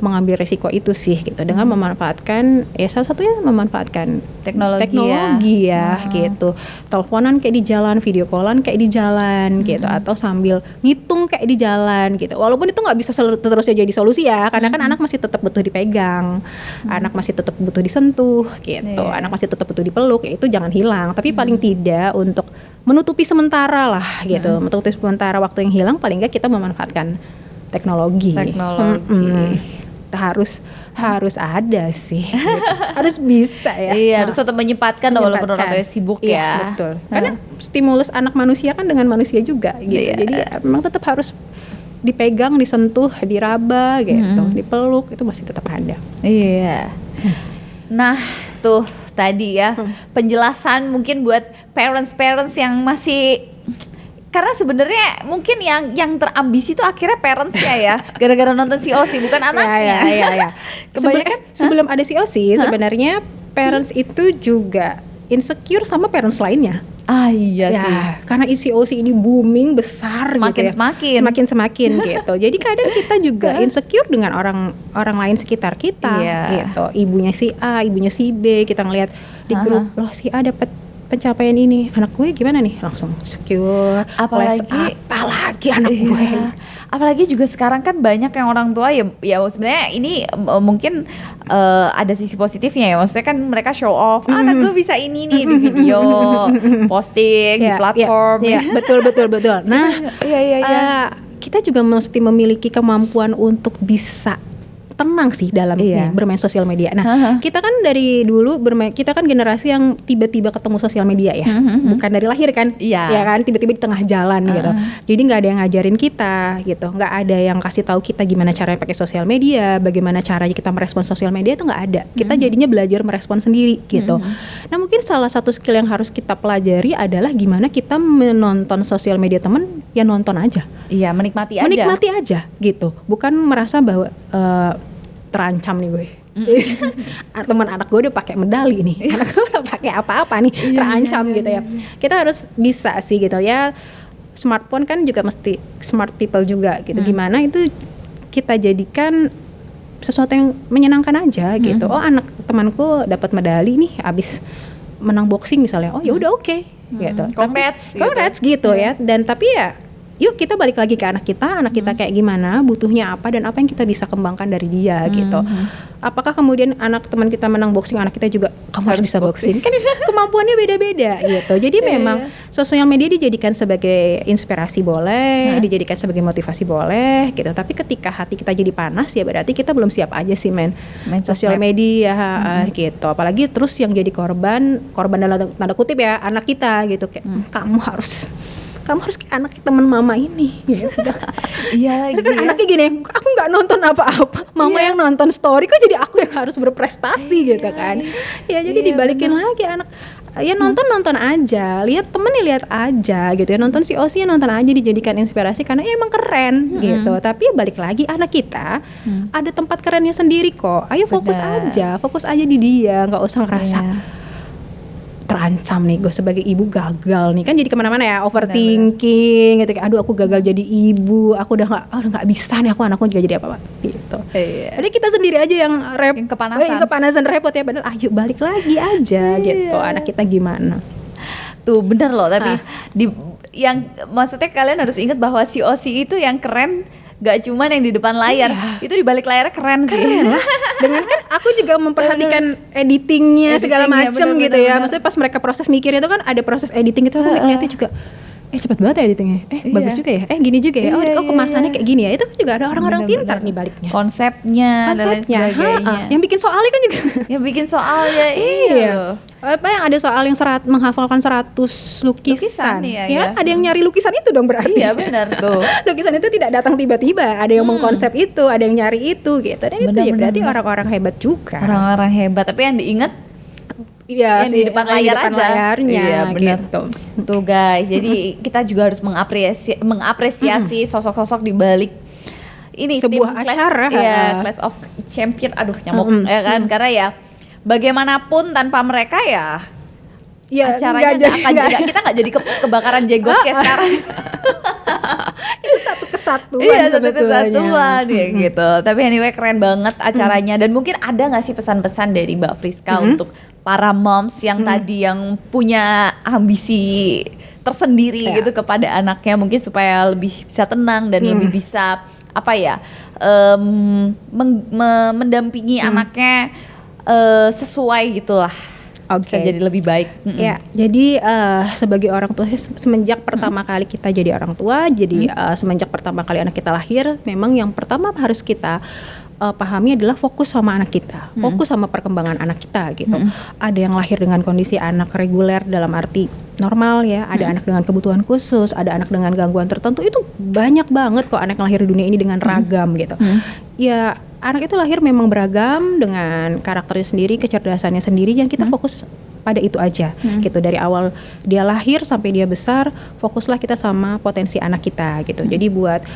mengambil resiko itu sih gitu, dengan memanfaatkan salah satunya memanfaatkan teknologi ya gitu. Teleponan kayak di jalan, video callan kayak di jalan gitu, atau sambil ngitung kayak di jalan gitu. Walaupun itu nggak bisa terusnya jadi solusi ya, karena kan anak masih tetap butuh dipegang, anak masih tetap butuh disentuh gitu, Iya. anak masih tetap butuh dipeluk, ya itu jangan hilang. Tapi paling tidak untuk menutupi sementara lah gitu, menutupi sementara waktu yang hilang, paling nggak kita memanfaatkan teknologi. Harus ada sih, gitu. Harus bisa ya. Iya, harus tetap menyempatkan walaupun orang tuanya sibuk Iya, ya. betul. Karena stimulus anak manusia kan dengan manusia juga gitu. Iya. Jadi memang tetap harus dipegang, disentuh, diraba gitu, dipeluk, itu masih tetap ada. Iya. Nah, tuh tadi ya penjelasan mungkin buat parents yang masih, karena sebenarnya mungkin yang terambisi itu akhirnya parentsnya ya, gara-gara nonton COC bukan anaknya. Iya. Kebanyakan Sebelum ada COC sebenarnya parents itu juga insecure sama parents lainnya. Iya Ya, sih. karena COC ini booming besar Semakin semakin gitu. Jadi kadang kita juga insecure dengan orang lain sekitar kita Iya. gitu. Ibunya si A, ibunya si B, kita ngelihat di grup, loh si A dapat pencapaian ini, anak gue gimana nih? Langsung secure. Apalagi anak Iya. gue. Apalagi juga sekarang kan banyak yang orang tua ya sebenarnya ini mungkin ada sisi positifnya ya. Maksudnya kan mereka show off, anak gue bisa ini nih di video, posting di platform. Iya, betul. Nah, iya. kita juga mesti memiliki kemampuan untuk bisa tenang sih dalam bermain sosial media. Nah, kita kan dari dulu kita kan generasi yang tiba-tiba ketemu sosial media ya, bukan dari lahir kan, ya kan, tiba-tiba di tengah jalan gitu. Jadi nggak ada yang ngajarin kita gitu, nggak ada yang kasih tahu kita gimana caranya pakai sosial media, bagaimana caranya kita merespon sosial media, itu nggak ada. Kita jadinya belajar merespon sendiri gitu. Nah, mungkin salah satu skill yang harus kita pelajari adalah gimana kita menonton sosial media temen, ya nonton aja. Iya, menikmati aja gitu, bukan merasa bahwa terancam nih gue. Teman anak gue udah pakai medali nih, anak gue udah pakai apa-apa nih, terancam gitu ya. Kita harus bisa sih gitu ya. Smartphone kan juga mesti smart people juga gitu. Gimana itu kita jadikan sesuatu yang menyenangkan aja gitu. Oh, anak temanku dapat medali nih abis menang boxing misalnya. Oh ya udah oke gitu. Congrats gitu ya. Dan tapi ya yuk kita balik lagi ke anak kita kayak gimana, butuhnya apa, dan apa yang kita bisa kembangkan dari dia gitu. Apakah kemudian anak teman kita menang boxing, anak kita juga kamu harus bisa boxing, kan kemampuannya beda-beda gitu. Jadi memang sosial media dijadikan sebagai inspirasi boleh, dijadikan sebagai motivasi boleh gitu. Tapi ketika hati kita jadi panas, ya berarti kita belum siap aja sih main sosial media gitu. Apalagi terus yang jadi korban dalam tanda kutip ya, anak kita gitu, kayak kamu harus kayak anak teman mama ini gitu. Iya lagi kan anaknya gini, aku nggak nonton apa-apa, mama yang nonton story, kok jadi aku yang harus berprestasi gitu kan. Ya jadi dibalikin lagi, anak ya nonton aja, lihat temennya lihat aja gitu ya, nonton si Osi nonton aja, dijadikan inspirasi karena emang keren gitu. Tapi ya balik lagi, anak kita ada tempat kerennya sendiri kok. Ayo fokus aja di dia, nggak usah ngerasa terancam nih, gue sebagai ibu gagal nih, kan jadi kemana-mana ya, overthinking gitu, aduh aku gagal jadi ibu, aku udah nggak bisa nih, anakku juga jadi apa-apa gitu. Jadi kita sendiri aja yang kepanasan repot ya, padahal ayo balik lagi aja gitu, anak kita gimana. Tuh bener loh, tapi yang maksudnya kalian harus ingat bahwa si Osi itu yang keren gak cuman yang di depan layar, itu di balik layarnya keren sih. Lah. Dengan kan aku juga memperhatikan editingnya segala macam gitu ya. Maksudnya pas mereka proses mikir itu kan ada proses editing itu, aku ngeliatnya juga cepet banget ya editingnya. Bagus juga ya. Gini juga ya. Oh kemasannya kayak gini ya. Itu kan juga ada orang-orang pintar nih baliknya. Konsepnya dan lain sebagainya. Yang bikin soalnya kan juga. Yang bikin soalnya iya. Apa yang ada soal yang menghafalkan 100 lukisan ya. Ada yang nyari lukisan itu dong berarti. Iya benar tuh. Lukisan itu tidak datang tiba-tiba, ada yang mengkonsep itu, ada yang nyari itu gitu. Dan itu ya berarti orang-orang hebat juga. Orang-orang hebat, tapi yang diingat yang di depan layar aja. Layarnya, iya benar gitu. Tuh guys, jadi kita juga harus mengapresiasi sosok-sosok di balik ini sebuah tim acara Clash of Champion, aduh nyamuk ya kan, karena ya bagaimanapun tanpa mereka ya acaranya kita nggak jadi kebakaran jenggot kayak sekarang. Itu satu kesatuan. Iya, satu kesatuan ya gitu. Tapi anyway keren banget acaranya. Dan mungkin ada nggak sih pesan-pesan dari Mbak Friska untuk para moms yang tadi yang punya ambisi tersendiri gitu kepada anaknya, mungkin supaya lebih bisa tenang dan lebih bisa mendampingi anaknya sesuai gitulah. Bisa jadi lebih baik. Ya, jadi sebagai orang tua semenjak pertama kali kita jadi orang tua, jadi semenjak pertama kali anak kita lahir, memang yang pertama harus kita pahami adalah fokus sama anak kita, fokus sama perkembangan anak kita gitu. Ada yang lahir dengan kondisi anak reguler dalam arti normal ya, ada anak dengan kebutuhan khusus, ada anak dengan gangguan tertentu, itu banyak banget kok anak yang lahir di dunia ini dengan ragam gitu. Ya anak itu lahir memang beragam dengan karakternya sendiri, kecerdasannya sendiri, yang kita fokus pada itu aja gitu. Dari awal dia lahir sampai dia besar, fokuslah kita sama potensi anak kita gitu. Jadi buat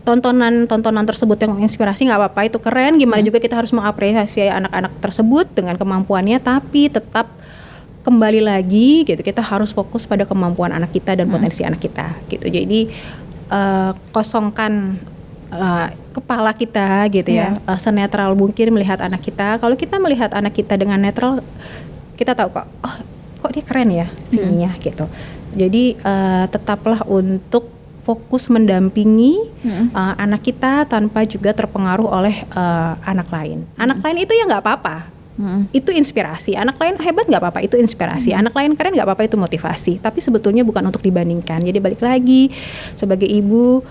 tontonan tersebut yang menginspirasi nggak apa-apa, itu keren. Gimana juga kita harus mengapresiasi anak-anak tersebut dengan kemampuannya, tapi tetap kembali lagi gitu, kita harus fokus pada kemampuan anak kita dan potensi anak kita gitu. Jadi kosongkan kepala kita gitu ya, senetral mungkin melihat anak kita. Kalau kita melihat anak kita dengan netral, kita tahu kok dia keren ya sininya gitu. Jadi tetaplah untuk fokus mendampingi anak kita tanpa juga terpengaruh oleh anak lain. Anak lain itu ya nggak apa-apa. Itu inspirasi. Anak lain hebat nggak apa-apa, itu inspirasi. Anak lain keren nggak apa-apa, itu motivasi. Tapi sebetulnya bukan untuk dibandingkan. Jadi balik lagi, sebagai ibu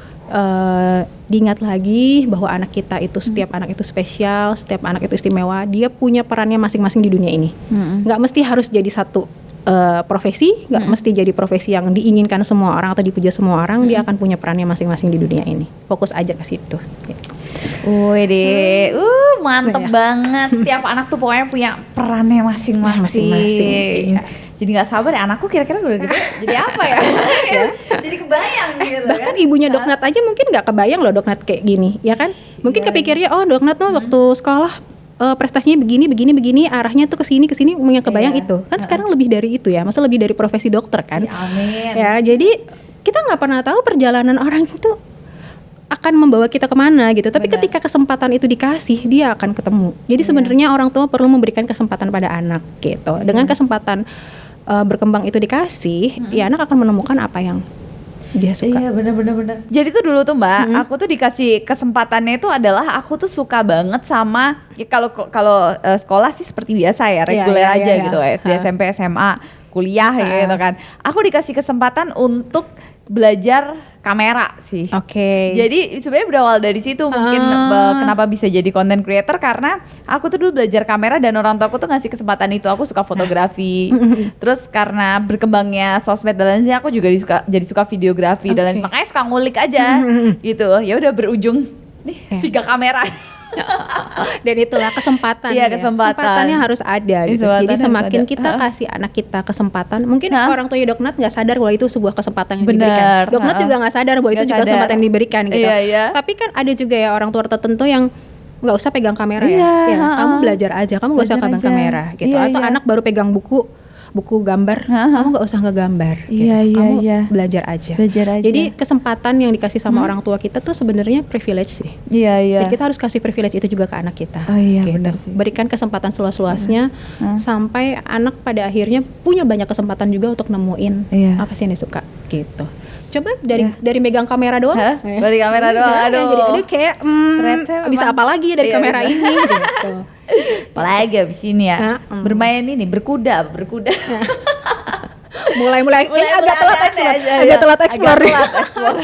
diingat lagi bahwa anak kita itu, setiap anak itu spesial, setiap anak itu istimewa. Dia punya perannya masing-masing di dunia ini. Nggak mesti harus jadi satu profesi, nggak mesti jadi profesi yang diinginkan semua orang atau dipuja semua orang. Dia akan punya perannya masing-masing di dunia ini. Fokus aja ke situ. Wih, mantep banget. Setiap anak tuh pokoknya punya perannya masing-masing. Iya. Jadi nggak sabar ya, anakku kira-kira udah gede jadi apa ya? Jadi kebayang gitu. Bahkan ibunya Doknat aja mungkin nggak kebayang loh Doknat kayak gini, ya kan? Mungkin kepikirnya Doknat tuh waktu sekolah prestasinya begini, arahnya tuh kesini yang kebayang itu. Kan sekarang lebih dari itu ya, masa lebih dari profesi dokter kan? Ya, amin. Ya, jadi kita nggak pernah tahu perjalanan orang itu akan membawa kita kemana gitu. Tapi ketika kesempatan itu dikasih, dia akan ketemu. Jadi sebenarnya orang tua perlu memberikan kesempatan pada anak gitu. Dengan kesempatan berkembang itu dikasih, ya anak akan menemukan apa yang dia suka. Iya benar. Jadi tuh dulu tuh Mbak, aku tuh dikasih kesempatannya itu adalah aku tuh suka banget sama ya kalau sekolah sih seperti biasa ya, reguler aja gitu, SD, SMP, SMA, kuliah gitu kan. Aku dikasih kesempatan untuk belajar kamera sih. Jadi sebenarnya berawal dari situ mungkin kenapa bisa jadi content creator, karena aku tuh dulu belajar kamera dan orang tua aku tuh ngasih kesempatan itu. Aku suka fotografi. Terus karena berkembangnya sosmed dan lain-lain, aku juga jadi suka videografi dan lain, makanya suka ngulik aja gitu. Ya udah berujung nih 3 kamera. Dan itulah kesempatan. Iya, ya. kesempatan. Kesempatannya harus ada gitu. Kesempatan Jadi harus semakin ada. kita kasih anak kita kesempatan, mungkin Hah? orang tua Doknat nggak sadar bahwa itu sebuah kesempatan yang Bener, diberikan. Doknat juga nggak sadar bahwa itu Nggak juga sadar. kesempatan yang diberikan gitu. Iya, iya. Tapi kan ada juga ya orang tua tertentu yang nggak usah pegang kamera Iya, ya. Kamu belajar aja, kamu nggak usah Belajar pegang aja. kamera gitu. Iya, Atau iya. anak baru pegang buku gambar, kamu nggak usah ngegambar. Iya, gitu. iya, Kamu iya. belajar aja. Belajar aja. Jadi kesempatan yang dikasih sama orang tua kita tuh sebenarnya privilege sih. Iya, iya. Dan kita harus kasih privilege itu juga ke anak kita. Oh iya, gitu. benar sih. Berikan kesempatan seluas-luasnya sampai anak pada akhirnya punya banyak kesempatan juga untuk nemuin Iya. apa sih yang dia suka gitu. Coba dari megang kamera doang. Hah? Dari kamera doang, Udah, aduh. Jadi aduh kayak Ternyata bisa memang- apa lagi ya dari Iya, kamera bisa. ini gitu. Apalagi abis ini ya. Bermain Bermain ini berkuda. Mulai kayaknya agak telat explore. Agak Agak telat explore. telat explore.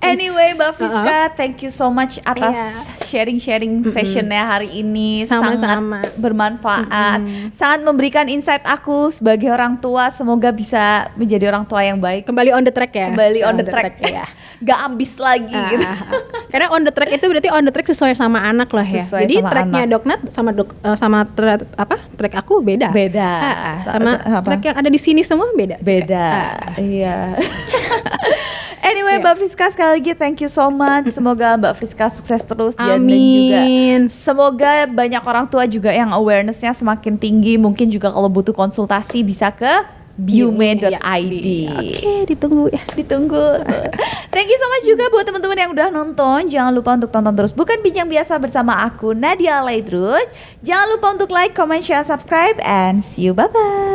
Anyway, Mbak Friska, thank you so much atas Iya. sharing-sharing sessionnya hari ini. Sama-sama. Sangat bermanfaat, sangat memberikan insight aku sebagai orang tua. Semoga bisa menjadi orang tua yang baik. Kembali on the track ya. Kembali on the track, ya. Gak ambis lagi gitu. Karena on the track itu berarti on the track sesuai sama anak lah ya. Sesuai Jadi sama tracknya anak. Doknat sama track aku beda. Beda. Sama Apa? track yang ada di sini semua beda. juga. Beda. Iya. Anyway, Mbak Friska sekali lagi thank you so much. Semoga Mbak Friska sukses terus dan juga Amin. semoga banyak orang tua juga yang awareness-nya semakin tinggi. Mungkin juga kalau butuh konsultasi bisa ke biume.id. Oke, ditunggu ya. Ditunggu. Thank you so much juga buat teman-teman yang udah nonton. Jangan lupa untuk tonton terus Bukan Bincang Biasa bersama aku Nadia Laidrus. Jangan lupa untuk like, comment, share, subscribe, and see you. Bye bye.